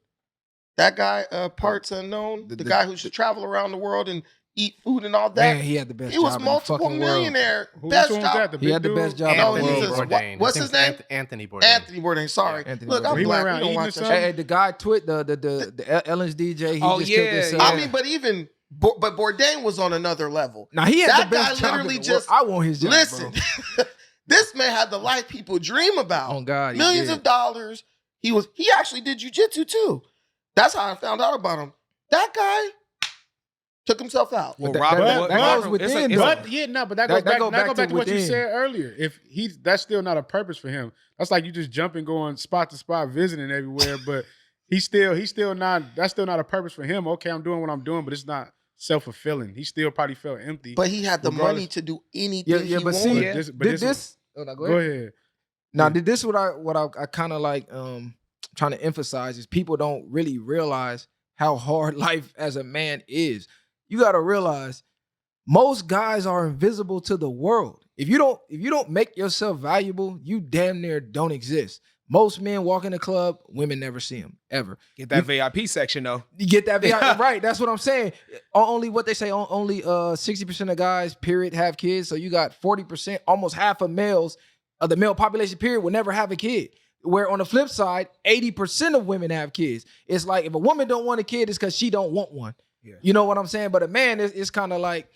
That guy, parts unknown? The guy who should travel around the world and eat food and all that? Man, he had the best He was job in the multiple fucking world. millionaire. Which Best one was job. that? The He big had the dude? best job No, in the he's world. a- bro. what's his name? Anthony Bourdain. Anthony Bourdain. Sorry. Anthony Look, I'm Bourdain. He black. went around We don't eating watch or that something? shit. Hey, the guy the Ellen's DJ, he Oh, just killed yeah, himself. yeah. I mean, but even, but Bourdain was on another level. Now he had That the best guy job in literally the just- world. I want his job, Listen, bro. this man had the life people dream about. Oh God, he Millions did. of dollars. He actually did jujitsu too. That's how I found out about him. That guy took himself out. Well, Well, that Robert, goes it's within, a- though. But but that goes That back. go That back go back to to what you within. said earlier. If that's still not a purpose for him. That's like you just jumping, going spot to spot, visiting everywhere. But he's still not. That's still not a purpose for him. Okay, I'm doing what I'm doing, but it's not self-fulfilling. He still probably felt empty. But he had the Regardless- money to do anything Yeah, he but wanted. see, Yeah. did this? Oh, no, go ahead. Now, did this what I kind of like trying to emphasize is people don't really realize how hard life as a man is. You got to realize most guys are invisible to the world. If you don't make yourself valuable, you damn near don't exist. Most men walk in the club, women never see them ever. Get that VIP section though. You get that right? That's what I'm saying. Only what they say. Only 60% of guys, period, have kids. So you got 40%, almost half of males of the male population, period, will never have a kid. Where on the flip side, 80% of women have kids. It's like if a woman don't want a kid, it's because she don't want one. Yeah. You know what I'm saying? But a man is kind of like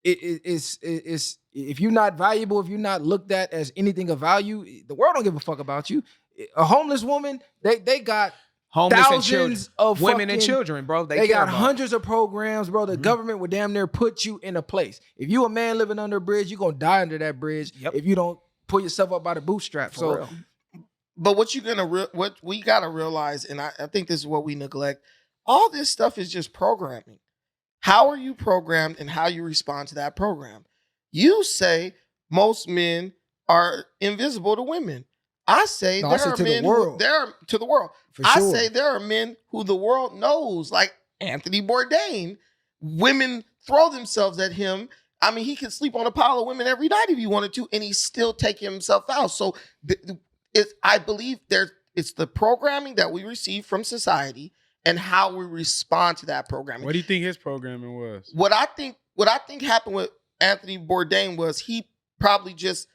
it's if you're not valuable, if you're not looked at as anything of value, the world don't give a fuck about you. A homeless woman, they got Homeless and children, thousands of women and fucking- children, bro. They care got about. hundreds of programs, bro. The Mhm. government would damn near put you in a place. If you a man living under a bridge, you're gonna die under that bridge. Yep. If you don't pull yourself up by the bootstrap. For So real. But what we gotta realize, and I think this is what we neglect. All this stuff is just programming. How are you programmed, and how you respond to that program? You say most men are invisible to women. I say No, I there say are to the men world. to the world. For I sure. say there are men who the world knows, like Anthony Bourdain. Women throw themselves at him. I mean, he can sleep on a pile of women every night if he wanted to, and he's still taking himself out. So I believe it's the programming that we receive from society and how we respond to that programming. What do you think his programming was? What I think happened with Anthony Bourdain was he probably just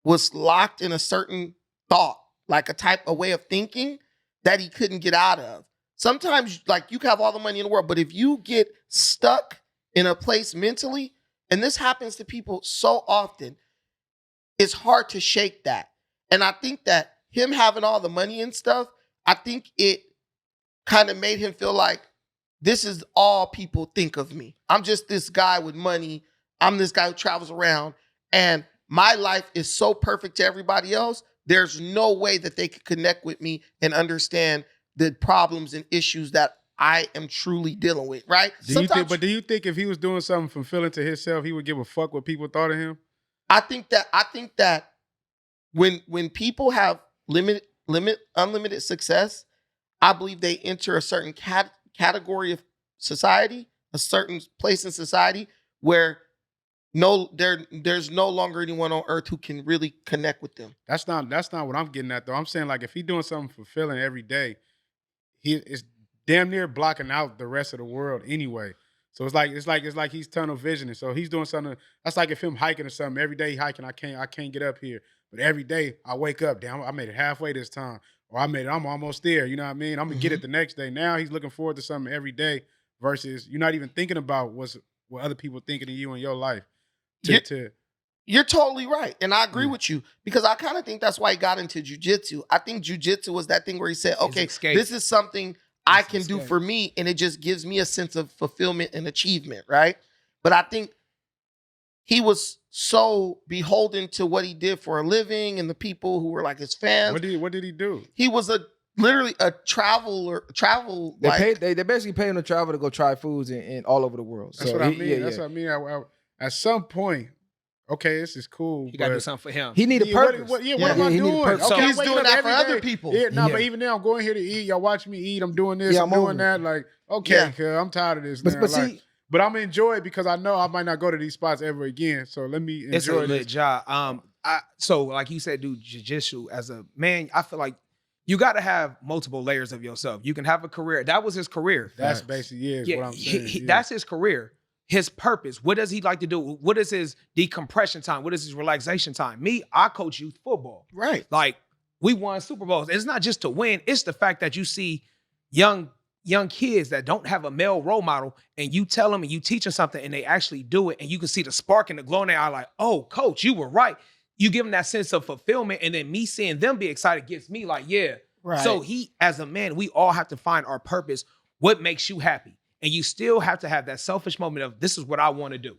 was locked in a certain thought, like a way of thinking that he couldn't get out of. Sometimes, like, you can have all the money in the world, but if you get stuck in a place mentally, and this happens to people so often, it's hard to shake that. And I think that him having all the money and stuff, I think it kind of made him feel like this is all people think of me. I'm just this guy with money. I'm this guy who travels around, and my life is so perfect to everybody else. There's no way that they could connect with me and understand the problems and issues that I am truly dealing with, right? Do you think if he was doing something fulfilling to himself, he would give a fuck what people thought of him? I think that when people have unlimited success, I believe they enter a certain category of society, a certain place in society where there's no longer anyone on earth who can really connect with them. That's not what I'm getting at though. I'm saying like if he's doing something fulfilling every day, he is damn near blocking out the rest of the world anyway. So it's like he's tunnel visioning. So he's doing something. That's like if him hiking or something. Every day he hiking, I can't get up here. But every day I wake up, damn, I made it halfway this time. Or I'm almost there. You know what I mean? I'm gonna get it the next day. Now he's looking forward to something every day versus you're not even thinking about what other people thinking of you in your life. You're totally right. And I agree with you because I kind of think that's why he got into jujitsu. I think jujitsu was that thing where he said, okay, this is something I can do for me, and it just gives me a sense of fulfillment and achievement, right? But I think he was so beholden to what he did for a living and the people who were like his fans. What did he do? He was literally a travel. They basically pay him to travel to go try foods in all over the world. That's what I mean. That's what I mean. At some point, okay, this is cool. You gotta do something for him. He need a purpose. What am I doing? Okay, so he's doing that for other people. Yeah, but even now I'm going here to eat. Y'all watch me eat. I'm doing this. Yeah, I'm doing that. Like, okay, I'm tired of this. But see, but I'm gonna enjoy it because I know I might not go to these spots ever again. So let me enjoy It's a lit this. job. So like you said, do jiu-jitsu as a man. I feel like you got to have multiple layers of yourself. You can have a career. That was his career. That's basically what I'm saying. That's his career. His purpose. What does he like to do? What is his decompression time? What is his relaxation time? Me, I coach youth football. Right. Like we won Super Bowls. It's not just to win. It's the fact that you see young kids that don't have a male role model, and you tell them and you teach them something, and they actually do it, and you can see the spark and the glow in their eye. Like, oh, coach, you were right. You give them that sense of fulfillment, and then me seeing them be excited gets me like, yeah. Right. So as a man, we all have to find our purpose. What makes you happy? And you still have to have that selfish moment of this is what I want to do.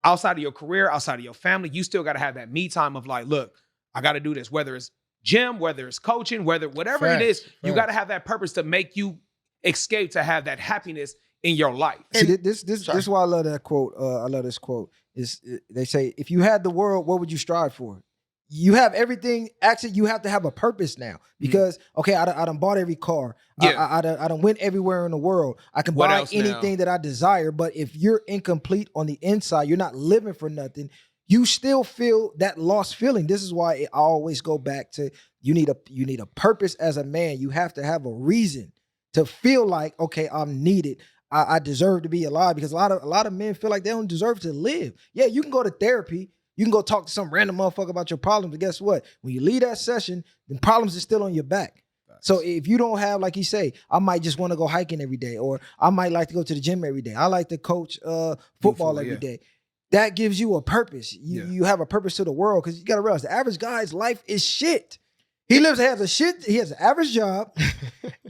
Outside of your career, outside of your family, you still got to have that me time of like, look, I got to do this. Whether it's gym, whether it's coaching, whatever it is, you got to have that purpose to make you escape to have that happiness in your life. See, this is why I love that quote. I love this quote. They say, if you had the world, what would you strive for? You have everything. Actually, you have to have a purpose now because, okay, I done bought every car. Yeah. I done went everywhere in the world. I can What buy else anything now? that I desire. But if you're incomplete on the inside, you're not living for nothing. You still feel that lost feeling. This is why I always go back to you need a purpose as a man. You have to have a reason to feel like, okay, I'm needed. I deserve to be alive because a lot of men feel like they don't deserve to live. Yeah, you can go to therapy. You can go talk to some random motherfucker about your problems, but guess what? When you leave that session, the problems are still on your back. So if you don't have, like you say, I might just want to go hiking every day, or I might like to go to the gym every day. I like to coach football every day. That gives you a purpose. You have a purpose to the world, because you got to realize the average guy's life is shit. He has an average job,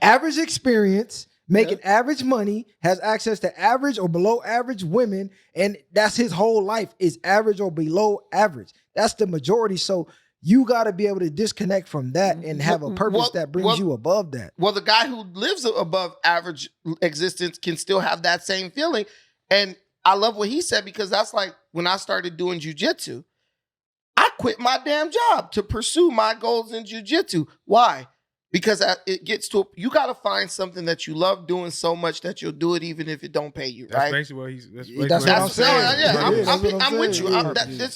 average experience, making average money, has access to average or below average women, and that's his whole life, is average or below average. That's the majority. So you got to be able to disconnect from that and have a purpose that brings you above that. Well, the guy who lives above average existence can still have that same feeling. And I love what he said, because that's like when I started doing jujitsu, I quit my damn job to pursue my goals in jujitsu. Why? Because it gets to, you got to find something that you love doing so much that you'll do it even if it don't pay you, right? That's basically what he's. That's what I'm saying. Yeah, I'm with you.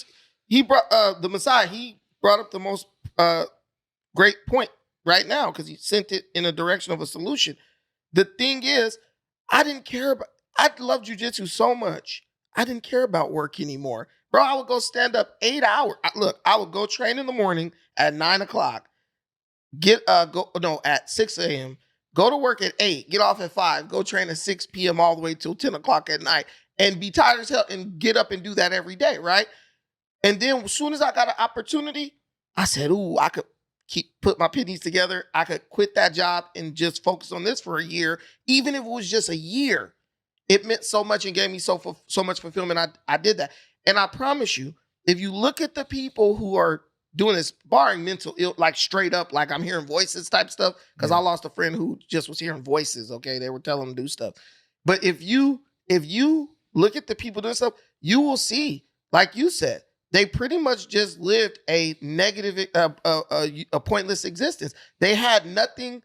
He brought the Messiah. He brought up the most great point right now, because he sent it in a direction of a solution. The thing is, I love jujitsu so much. I didn't care about work anymore. Bro, I would go stand up 8 hours. Look, I would go train in the morning at 9 o'clock. At 6 a.m. Go to work at 8. Get off at 5. Go train at 6 p.m. all the way till 10 o'clock at night. And be tired as hell and get up and do that every day, right? And then as soon as I got an opportunity, I said, ooh, I could put my pennies together. I could quit that job and just focus on this for a year. Even if it was just a year, it meant so much and gave me so much fulfillment. I did that. And I promise you, if you look at the people who are doing this, barring mental ill, like straight up, like I'm hearing voices type stuff, because I lost a friend who just was hearing voices, okay? They were telling him to do stuff. But if you look at the people doing stuff, you will see, like you said, they pretty much just lived a negative, a pointless existence. They had nothing.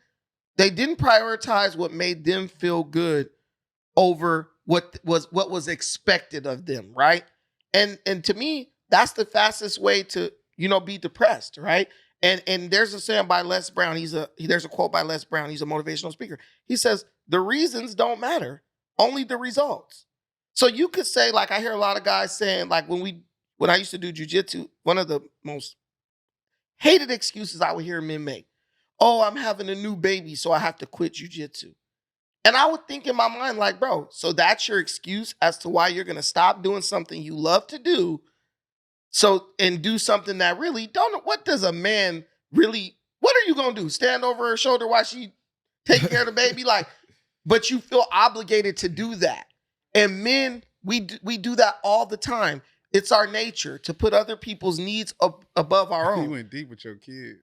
They didn't prioritize what made them feel good over what was expected of them, right? And to me, that's the fastest way to, be depressed, right? And there's a saying by Les Brown. There's a quote by Les Brown. He's a motivational speaker. He says, "The reasons don't matter, only the results." So you could say, like, I hear a lot of guys saying, like, when I used to do jujitsu, one of the most hated excuses I would hear men make, "Oh, I'm having a new baby, so I have to quit jujitsu." And I would think in my mind, like, bro, so that's your excuse as to why you're going to stop doing something you love to do, and do something that really what does a man really, what are you going to do? Stand over her shoulder while she taking care of the baby? Like, but you feel obligated to do that. And men, we do that all the time. It's our nature to put other people's needs above our own. You went deep with your kid.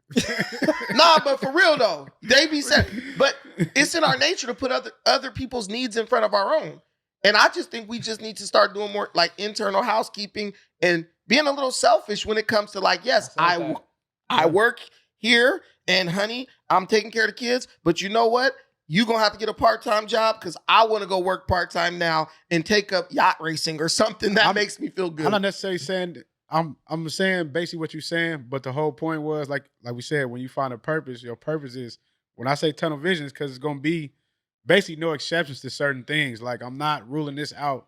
Nah, but for real though, they be said. But it's in our nature to put other people's needs in front of our own. And I just think we just need to start doing more like internal housekeeping and being a little selfish when it comes to, like, yes, I work here and honey, I'm taking care of the kids, but you know what? You're going to have to get a part-time job because I want to go work part-time now and take up yacht racing or something that makes me feel good. I'm not necessarily saying, I'm saying basically what you're saying, but the whole point was, like we said, when you find a purpose, your purpose is, when I say tunnel vision, it's because it's going to be basically no exceptions to certain things. Like, I'm not ruling this out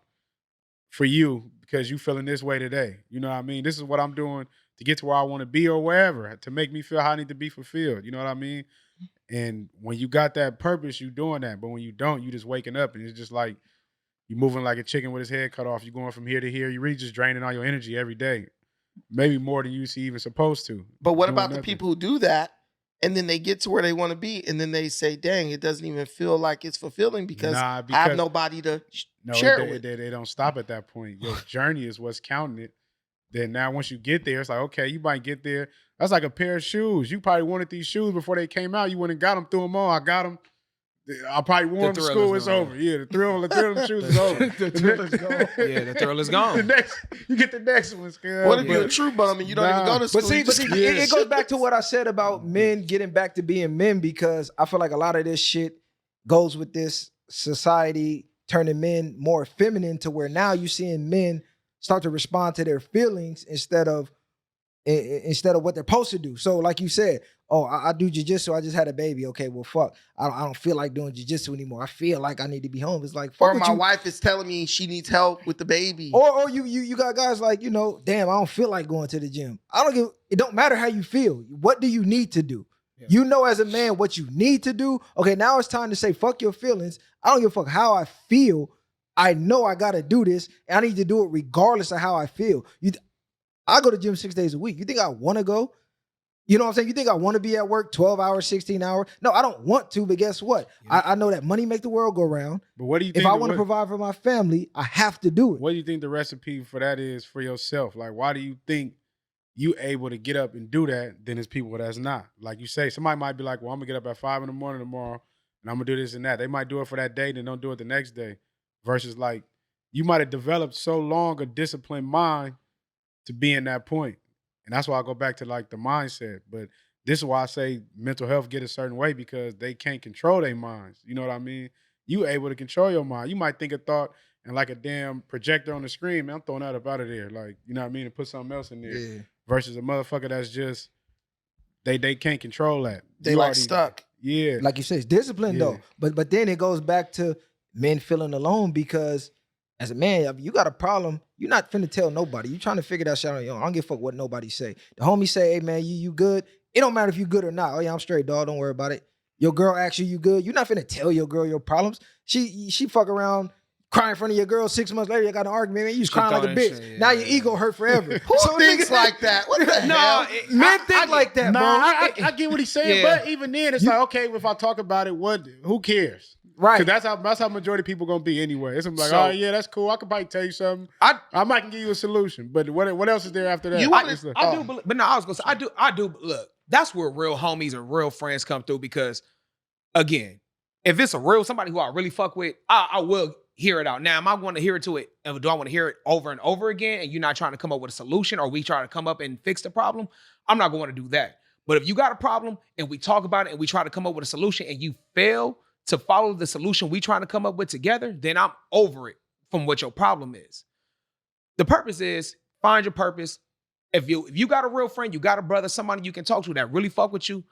for you because you feeling this way today. You know what I mean? This is what I'm doing to get to where I want to be or wherever, to make me feel how I need to be fulfilled. You know what I mean? And when you got that purpose, you doing that. But when you don't, you just waking up and it's just like you moving like a chicken with his head cut off. You're going from here to here. You really just draining all your energy every day. Maybe more than you even supposed to. But what about the people who do that and then they get to where they want to be and then they say, dang, it doesn't even feel like it's fulfilling because I have nobody to share it with. They don't stop at that point. Your journey is what's counting it. Then now once you get there, it's like, okay, you might get there. That's like a pair of shoes. You probably wanted these shoes before they came out. You went and got them, threw them on. I got them. I probably wore them to school. It's over. Yeah, the thrill of the shoes is over. The thrill is gone. Yeah, the thrill is gone. You get the next one. What if you're a true bum and you don't even go to school? But see, it goes back to what I said about men getting back to being men, because I feel like a lot of this shit goes with this society turning men more feminine, to where now you're seeing men start to respond to their feelings instead of instead of what they're supposed to do. So like you said, oh, I do jujitsu. I just had a baby. Okay, well, fuck. I don't feel like doing jujitsu anymore. I feel like I need to be home. It's like, fuck Or what my you, wife is telling me she needs help with the baby. or you got guys like, damn, I don't feel like going to the gym. It don't matter how you feel. What do you need to do? Yeah. You know as a man what you need to do. Okay, now it's time to say, fuck your feelings. I don't give a fuck how I feel. I know I gotta do this, and I need to do it regardless of how I feel. I go to gym 6 days a week. You think I want to go? You know what I'm saying? You think I want to be at work 12 hours, 16 hours? No, I don't want to, but guess what? Yeah. I know that money make the world go round. But what do you think? If I want to provide for my family, I have to do it. What do you think the recipe for that is for yourself? Like, why do you think you able to get up and do that than there's people that's not? Like you say, somebody might be like, well, I'm going to get up at 5 a.m. tomorrow and I'm going to do this and that. They might do it for that day, then don't do it the next day. Versus like, you might have developed so long a disciplined mind to be in that point. And that's why I go back to like the mindset. But this is why I say mental health get a certain way, because they can't control their minds. You know what I mean? You able to control your mind. You might think a thought and like a damn projector on the screen, man, I'm throwing that up out of there. Like, you know what I mean? And put something else in there. Yeah. Versus a motherfucker that's just, they can't control that. They You like already- stuck. Yeah. Like you said, it's discipline Yeah. though. But then it goes back to men feeling alone, because as a man, you got a problem. You're not finna tell nobody. You trying to figure that shit on your own. I don't give a fuck what nobody say. The homie say, hey man, you good? It don't matter if you good or not. Oh yeah, I'm straight, dog. Don't worry about it. Your girl asks you good. You're not finna tell your girl your problems. She fuck around, cry in front of your girl. 6 months later, you got an argument. Man, you was She crying like a thought that bitch. shit, Now yeah. your ego hurt forever. Who So thinks nigga- like that? What the No, hell? Men think like that, Nah, bro. I get what he's saying, Yeah. but even then, it's like, okay, if I talk about it, who cares? Right. Because that's how majority of people gonna be anyway. It's like, So- oh yeah, that's cool. I could probably tell you something. I might can give you a solution, but what else is there after that? You want It's like- I do believe, but no, I was gonna say I do look. That's where real homies and real friends come through, because again, if it's a real somebody who I really fuck with, I will hear it out. Now, am I going to hear it to it? And do I want to hear it over and over again? And you're not trying to come up with a solution, or we try to come up and fix the problem? I'm not going to do that. But if you got a problem and we talk about it and we try to come up with a solution and you fail to follow the solution we trying to come up with together, then I'm over it from what your problem is. The purpose is find your purpose. If you got a real friend, you got a brother, somebody you can talk to that really fuck with you.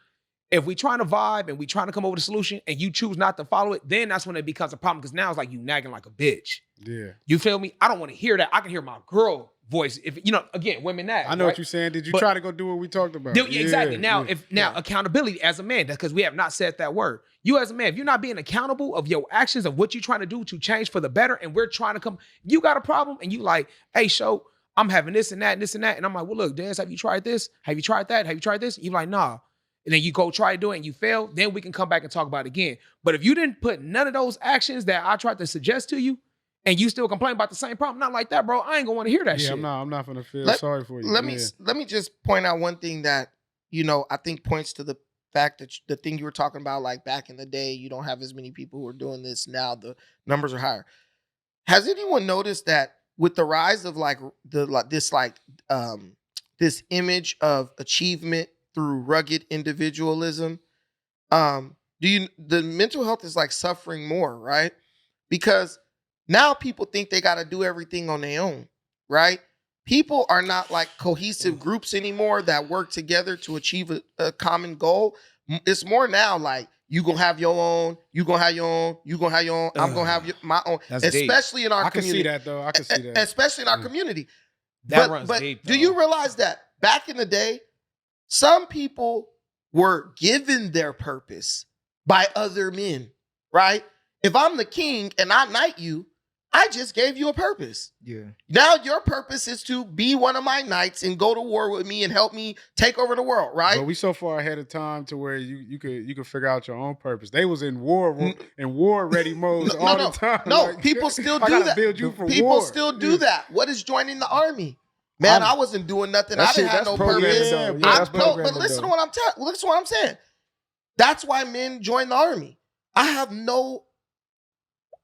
If we trying to vibe and we trying to come up with a solution and you choose not to follow it, then that's when it becomes a problem, because now it's like you nagging like a bitch. yeah, You feel me? I don't want to hear that. I can hear my girl voice. If again, women nag. I know right? what you're saying. Did you But- try to go do what we talked about? Exactly. Now, yeah. accountability as a man, because we have not said that word. You as a man, if you're not being accountable of your actions, of what you're trying to do to change for the better, and we're trying to come, you got a problem, and you like, hey, show, I'm having this and that and this and that, and I'm like, well, look, Dance, have you tried this? Have you tried that? Have you tried this? You're like, nah. And then you go try to do it and you fail, then we can come back and talk about it again. But if you didn't put none of those actions that I tried to suggest to you, and you still complain about the same problem, not like that, bro, I ain't gonna want to hear that yeah, shit. I'm not gonna feel Let- sorry for you. Let yeah. me just point out one thing that I think points to the fact that the thing you were talking about, like back in the day, you don't have as many people who are doing this now. The numbers are higher. Has anyone noticed that with the rise of this image of achievement through rugged individualism, the mental health is like suffering more, right? Because now people think they got to do everything on their own, right? People are not like cohesive groups anymore that work together to achieve a common goal. It's more now like you gonna have your own, you gonna have your own, you gonna have your own, I'm gonna have my own. That's deep. Especially in our I can community. see that though. I can see that. Especially in our Yeah. community. That runs deep. do though. you realize that back in the day, some people were given their purpose by other men, right? If I'm the king and I knight you, I just gave you a purpose. Yeah. Now your purpose is to be one of my knights and go to war with me and help me take over the world, right? But we so far ahead of time to where you could figure out your own purpose. They was in war ready modes all the time. No, Like, people still I do gotta that. build you for People war. still do Yeah. that. What is joining the army? Man, I wasn't doing nothing. That I didn't shit- have that's no programming, purpose. though. Yeah, Yeah, but- that's No, but programming, listen though. to what listen to what I'm saying. That's why men join the army. I have no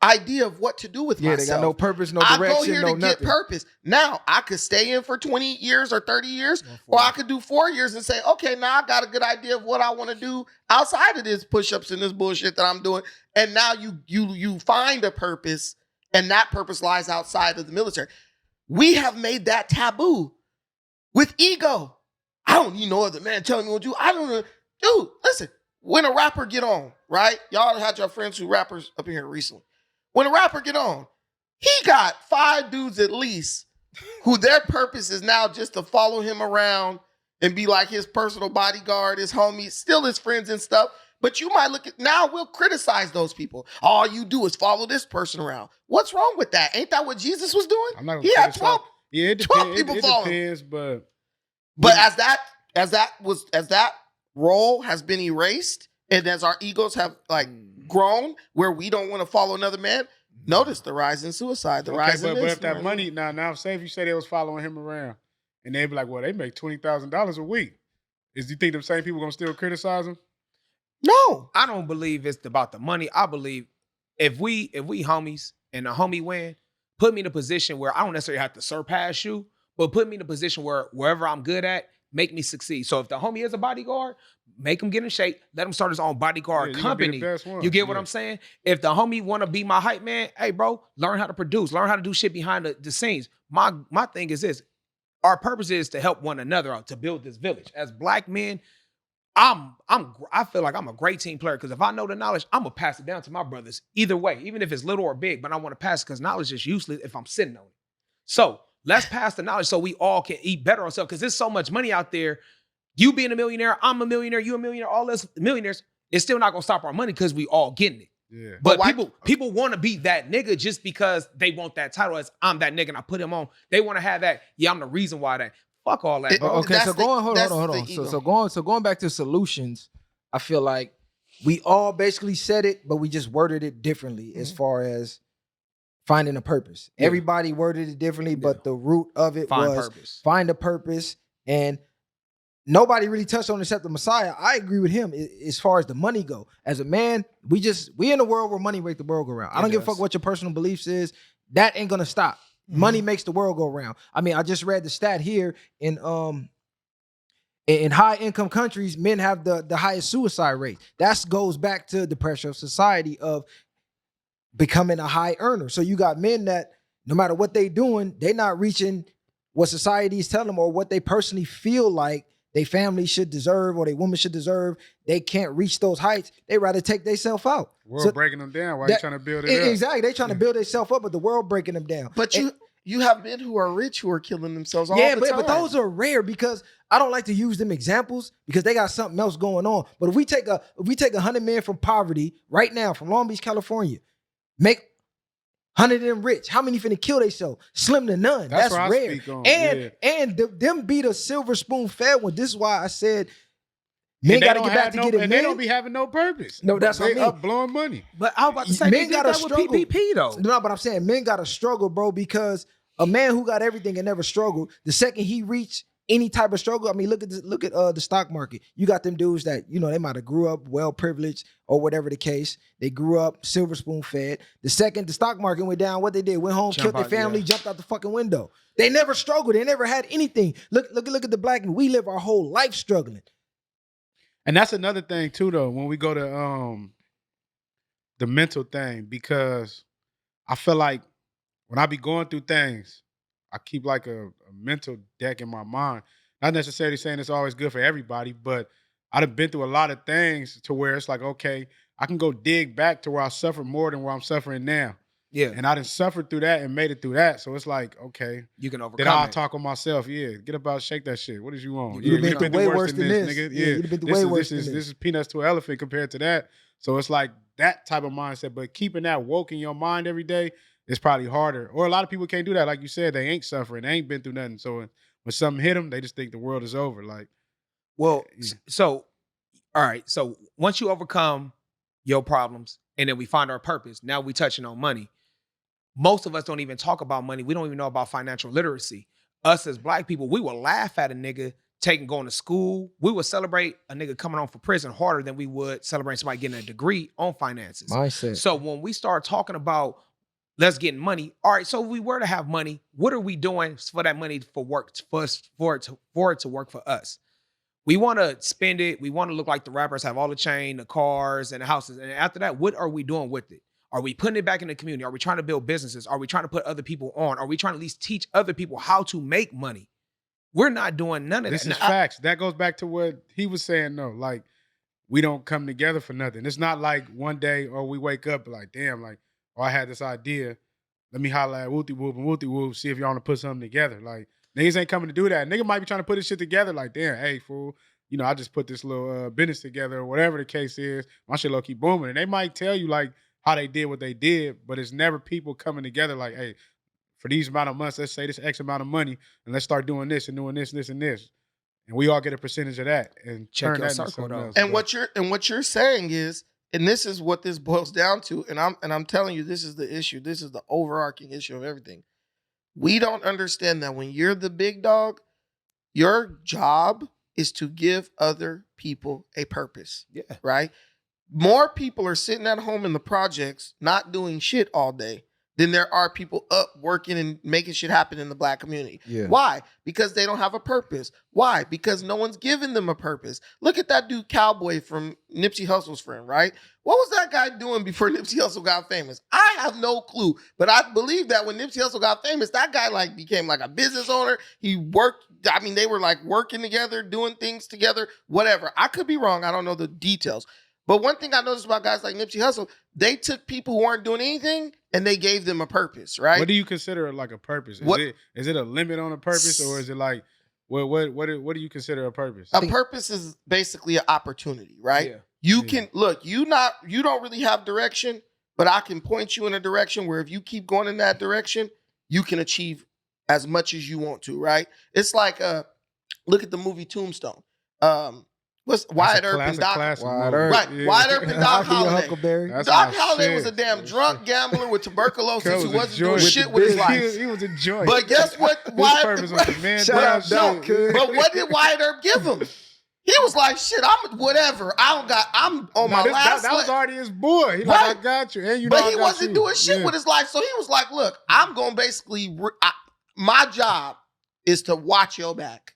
idea of what to do with Yeah, myself. they got no purpose, no I direction, go here no to nothing. get purpose. Now, I could stay in for 20 years or 30 years, or I could do 4 years and say, okay, now I got a good idea of what I want to do outside of this push-ups and this bullshit that I'm doing. And now you find a purpose, and that purpose lies outside of the military. We have made that taboo with ego. don't need no other man telling me what to do. I don't know. Dude, listen, when a rapper get on, right? Y'all had your friends who rappers up in here recently. When a rapper get on, he got 5 dudes at least who their purpose is now just to follow him around and be like his personal bodyguard, his homies, still his friends and stuff. But you might look at, now we'll criticize those people. All you do is follow this person around. What's wrong with that? Ain't that what Jesus was doing? I'm not gonna He had criticize- 12. Yeah, it 12 depends. people It following. depends, but But as that role has been erased, and as our egos have like grown, where we don't want to follow another man, notice the rise in suicide, the rise in but this. if that money now, say if you say they was following him around, and they'd be like, well, they make $20,000 a week. Do you think them same people gonna still criticize him? No, I don't believe it's about the money. I believe if we homies and the homie win, put me in a position where I don't necessarily have to surpass you, but put me in a position where wherever I'm good at, make me succeed. So if the homie is a bodyguard, make him get in shape. Let him start his own bodyguard Yeah, you gonna be the company. best one. You get what Yeah. I'm saying? If the homie want to be my hype man, hey bro, learn how to produce, learn how to do shit behind the scenes. My thing is this: our purpose is to help one another out, to build this village. As black men, I feel like I'm a great team player because if I know the knowledge, I'm gonna pass it down to my brothers. Either way, even if it's little or big, but I want to pass it because knowledge is useless if I'm sitting on it. So let's pass the knowledge so we all can eat better ourselves because there's so much money out there. You being a millionaire, I'm a millionaire, you a millionaire, all us millionaires, it's still not gonna stop our money because we all getting it. Yeah. But why- people want to be that nigga just because they want that title as I'm that nigga and I put him on. They want to have that. Yeah, I'm the reason why that. Fuck all that, It- bro. Okay, That's so the- hold that's on. the ego. So going back to solutions, I feel like we all basically said it, but we just worded it differently as far as finding a purpose. Yeah. Everybody worded it differently, but the root of it Find was purpose. find a purpose. And nobody really touched on except the Messiah. I agree with him as far as the money go. As a man, we in a world where money makes the world go round. I It don't give a does. fuck what your personal beliefs is. That ain't gonna stop. Money makes the world go round. I mean, I just read the stat here in high income countries, men have the highest suicide rate. That goes back to the pressure of society of becoming a high earner. So you got men that no matter what they doing, they're not reaching what society is telling them or what they personally feel like they family should deserve or they woman should deserve. They can't reach those heights. They rather take themselves out. World So breaking them down while you that- trying to build it up. Exactly. They trying to build themselves up, but the world breaking them down. But you have men who are rich who are killing themselves all Yeah, the time. but those are rare because I don't like to use them examples because they got something else going on. But if we take 100 men from poverty right now from Long Beach, California, make 100 of them rich, how many finna kill themselves? Slim to none. That's what I rare. speak on, And them be the silver spoon fed one. This is why I said And men they got to don't get back have to no- getting and men. they don't be having no purpose. No, that's what I they mean. up blowing money. But I was about to say Men they did gotta that with struggle. PPP though. No, but I'm saying men got to struggle, bro, because a man who got everything and never struggled, the second he reached any type of struggle, I mean, look at the stock market. You got them dudes that, they might have grew up well privileged or whatever the case. They grew up silver spoon fed. The second the stock market went down, what they did, went home, Jump killed their out, family, yeah. jumped out the fucking window. They never struggled. They never had anything. Look at the black men. We live our whole life struggling. And that's another thing too, though, when we go to the mental thing, because I feel like when I be going through things, I keep like a mental deck in my mind. Not necessarily saying it's always good for everybody, but I've been through a lot of things to where it's like, okay, I can go dig back to where I suffered more than where I'm suffering now. Yeah, And I done suffered through that and made it through that. So it's like, okay, you can then overcome I'll it. talk on myself. Yeah, get up out, shake that shit. What did you want? You've Yeah, been you've through through way worse than this. nigga. Yeah, you've been through this way is, worse this is than this is peanuts to an elephant compared to that. So it's like that type of mindset. But keeping that woke in your mind every day is probably harder. Or a lot of people can't do that. Like you said, they ain't suffering. They ain't been through nothing. So when something hit them, they just think the world is over. Like, Well, Yeah. so all right. So once you overcome your problems and then we find our purpose, now we touching on money. Most of us don't even talk about money. We don't even know about financial literacy. Us as black people, we will laugh at a nigga going to school. We would celebrate a nigga coming home from prison harder than we would celebrate somebody getting a degree on finances. Mindset. So when we start talking about let's get money, all right, so if we were to have money, what are we doing for that money for it to work for us? We want to spend it. We want to look like the rappers, have all the chain, the cars, and the houses. And after that, what are we doing with it? Are we putting it back in the community? Are we trying to build businesses? Are we trying to put other people on? Are we trying to at least teach other people how to make money? We're not doing none of This that. is Now, facts. That goes back to what he was saying though. Like, we don't come together for nothing. It's not like one day or we wake up like, damn, like, oh, I had this idea. Let me holler at Wooty Whoop and Wooty Whoop, see if y'all want to put something together. Like, niggas ain't coming to do that. Nigga might be trying to put this shit together. Like, damn, hey, fool, you know, I just put this little business together or whatever the case is. My shit low key booming. And they might tell you like how they did what they did, but it's never people coming together like, hey, for these amount of months, let's say this X amount of money, and let's start doing this and doing this, this, and this. And we all get a percentage of that and Check turn your that into circle, something though. else. And But what you're saying is, and this is what this boils down to, and I'm telling you, this is the issue. This is the overarching issue of everything. We don't understand that when you're the big dog, your job is to give other people a purpose. Yeah. Right? More people are sitting at home in the projects not doing shit all day than there are people up working and making shit happen in the Black community. Yeah. Why? Because they don't have a purpose. Why? Because no one's giving them a purpose. Look at that dude Cowboy from Nipsey Hussle's friend, right? What was that guy doing before Nipsey Hussle got famous? I have no clue, but I believe that when Nipsey Hussle got famous, that guy like became like a business owner. He worked, I mean, they were like working together, doing things together, whatever. I could be wrong. I don't know the details. But one thing I noticed about guys like Nipsey Hussle, they took people who weren't doing anything and they gave them a purpose, right? what do you consider like a purpose? What- Is it a limit on a purpose, or is it like what do you consider a purpose? A purpose is basically an opportunity, right? Yeah. You Yeah. can look, you don't really have direction, but I can point you in a direction where if you keep going in that direction, you can achieve as much as you want to, right? It's like look at the movie Tombstone. What's Wyatt Earp and Doc? Wyatt Earp. Right, Wyatt Earp and I'll Doc give you a Holliday. Huckleberry. That's Doc my Holliday shit. was a damn That's drunk shit. gambler with tuberculosis Cuz who was a wasn't doing joint. shit with his He life. he was a joint. But guess what? His Wyatt, purpose was to man Shout down out Doc, shit. kid. but what did Wyatt Earp give him? He was like, shit, I'm whatever. I'm on my last that was leg. already his boy. He like, Right. I got you. And you know But I he got wasn't you. doing shit Yeah. with his life. So he was like, look, I'm going to basically, my job is to watch your back.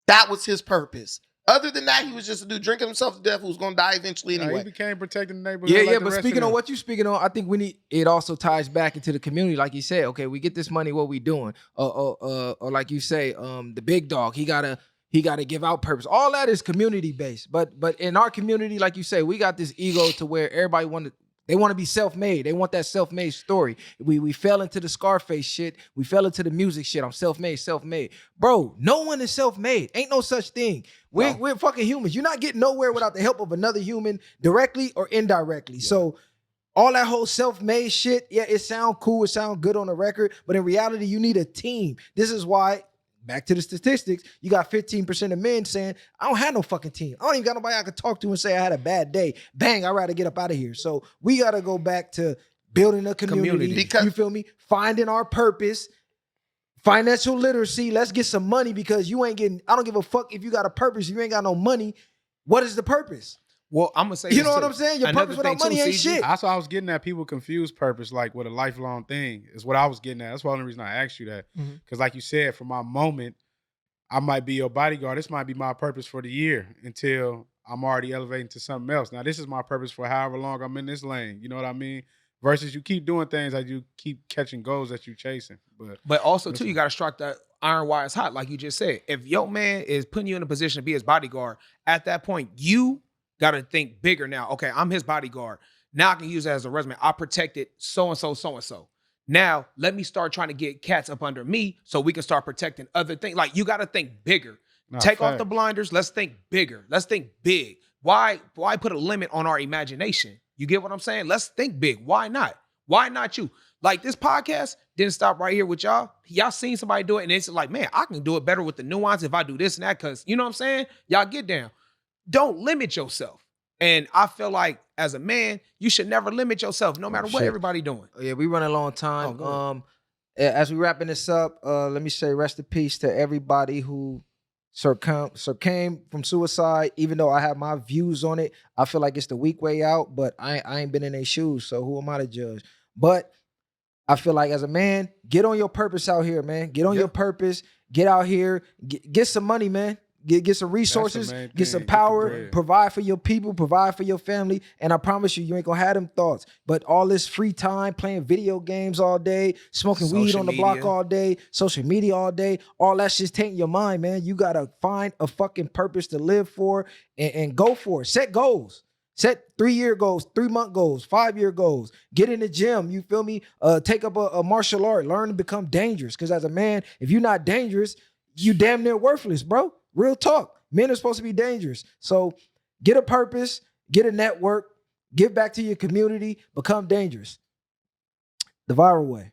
That was his purpose. Other than that, he was just a dude drinking himself to death who was going to die eventually Nah, anyway. he became protecting the neighborhood. Yeah, like yeah. the But rest speaking of on them. what you speaking on, I think we need. It also ties back into the community, like you said. Okay, we get this money. What we doing? Or like you say, the big dog. He gotta give out purpose. All that is community based. But in our community, like you say, we got this ego to where everybody they want to be self-made. They want that self-made story. We fell into the Scarface shit. We fell into the music shit. I'm self-made. Bro, no one is self-made. Ain't no such thing. We're fucking humans. You're not getting nowhere without the help of another human directly or indirectly. Yeah. So all that whole self-made shit, yeah, it sound cool. It sound good on the record. But in reality, you need a team. This is why, back to the statistics, you got 15% of men saying, I don't have no fucking team. I don't even got nobody I could talk to and say I had a bad day. Bang, I'd rather get up out of here. So we got to go back to building a community. Because- You feel me? Finding our purpose. Financial literacy. Let's get some money because you ain't getting, I don't give a fuck if you got a purpose. If you ain't got no money, what is the purpose? Well, I'm gonna say, You this know what too. I'm saying? Your Another purpose without thing money too, ain't CG, shit. That's why I was getting at. People confuse purpose like with a lifelong thing. Is what I was getting at. That's the only reason I asked you that. Mhm. Because like you said, for my moment, I might be your bodyguard. This might be my purpose for the year until I'm already elevating to something else. Now, this is my purpose for however long I'm in this lane. You know what I mean? Versus you keep doing things like you keep catching goals that you chasing. But also too, Listen. you got to strike that iron while it's hot, like you just said. If your man is putting you in a position to be his bodyguard, at that point, you got to think bigger now. Okay, I'm his bodyguard. Now I can use that as a resume. I protected so-and-so. Now let me start trying to get cats up under me so we can start protecting other things. Like you got to think bigger. Nah, Take off fact. the blinders. Let's think bigger. Let's think big. Why put a limit on our imagination? You get what I'm saying? Let's think big. Why not? Why not you? Like this podcast didn't stop right here with y'all. Y'all seen somebody do it and it's like, man, I can do it better with the nuance if I do this and that because, you know what I'm saying? Y'all get down. Don't limit yourself. And I feel like as a man, you should never limit yourself no matter what shit. everybody doing. Oh, yeah, we running a long time. go ahead. As we wrapping this up, let me say rest in peace to everybody who succumbed from suicide. Even though I have my views on it, I feel like it's the weak way out. But I ain't been in their shoes, so who am I to judge? But I feel like as a man, get on your purpose out here, man. Get on your purpose. Get out here. Get some money, man. Get some resources, main get some thing. Get the power, bread. provide for your people, provide for your family. And I promise you, you ain't gonna have them thoughts. But all this free time, playing video games all day, smoking weed Social on the block media. all day, social media all day, all that shit's tainting your mind, man. You gotta find a fucking purpose to live for and go for it. Set goals. Set 3-year goals, 3-month goals, 5-year goals. Get in the gym. You feel me? Take up a martial art. Learn to become dangerous. Because as a man, if you're not dangerous, you damn near worthless, bro. Real talk. Men are supposed to be dangerous. So get a purpose, get a network, give back to your community, become dangerous. The viral way.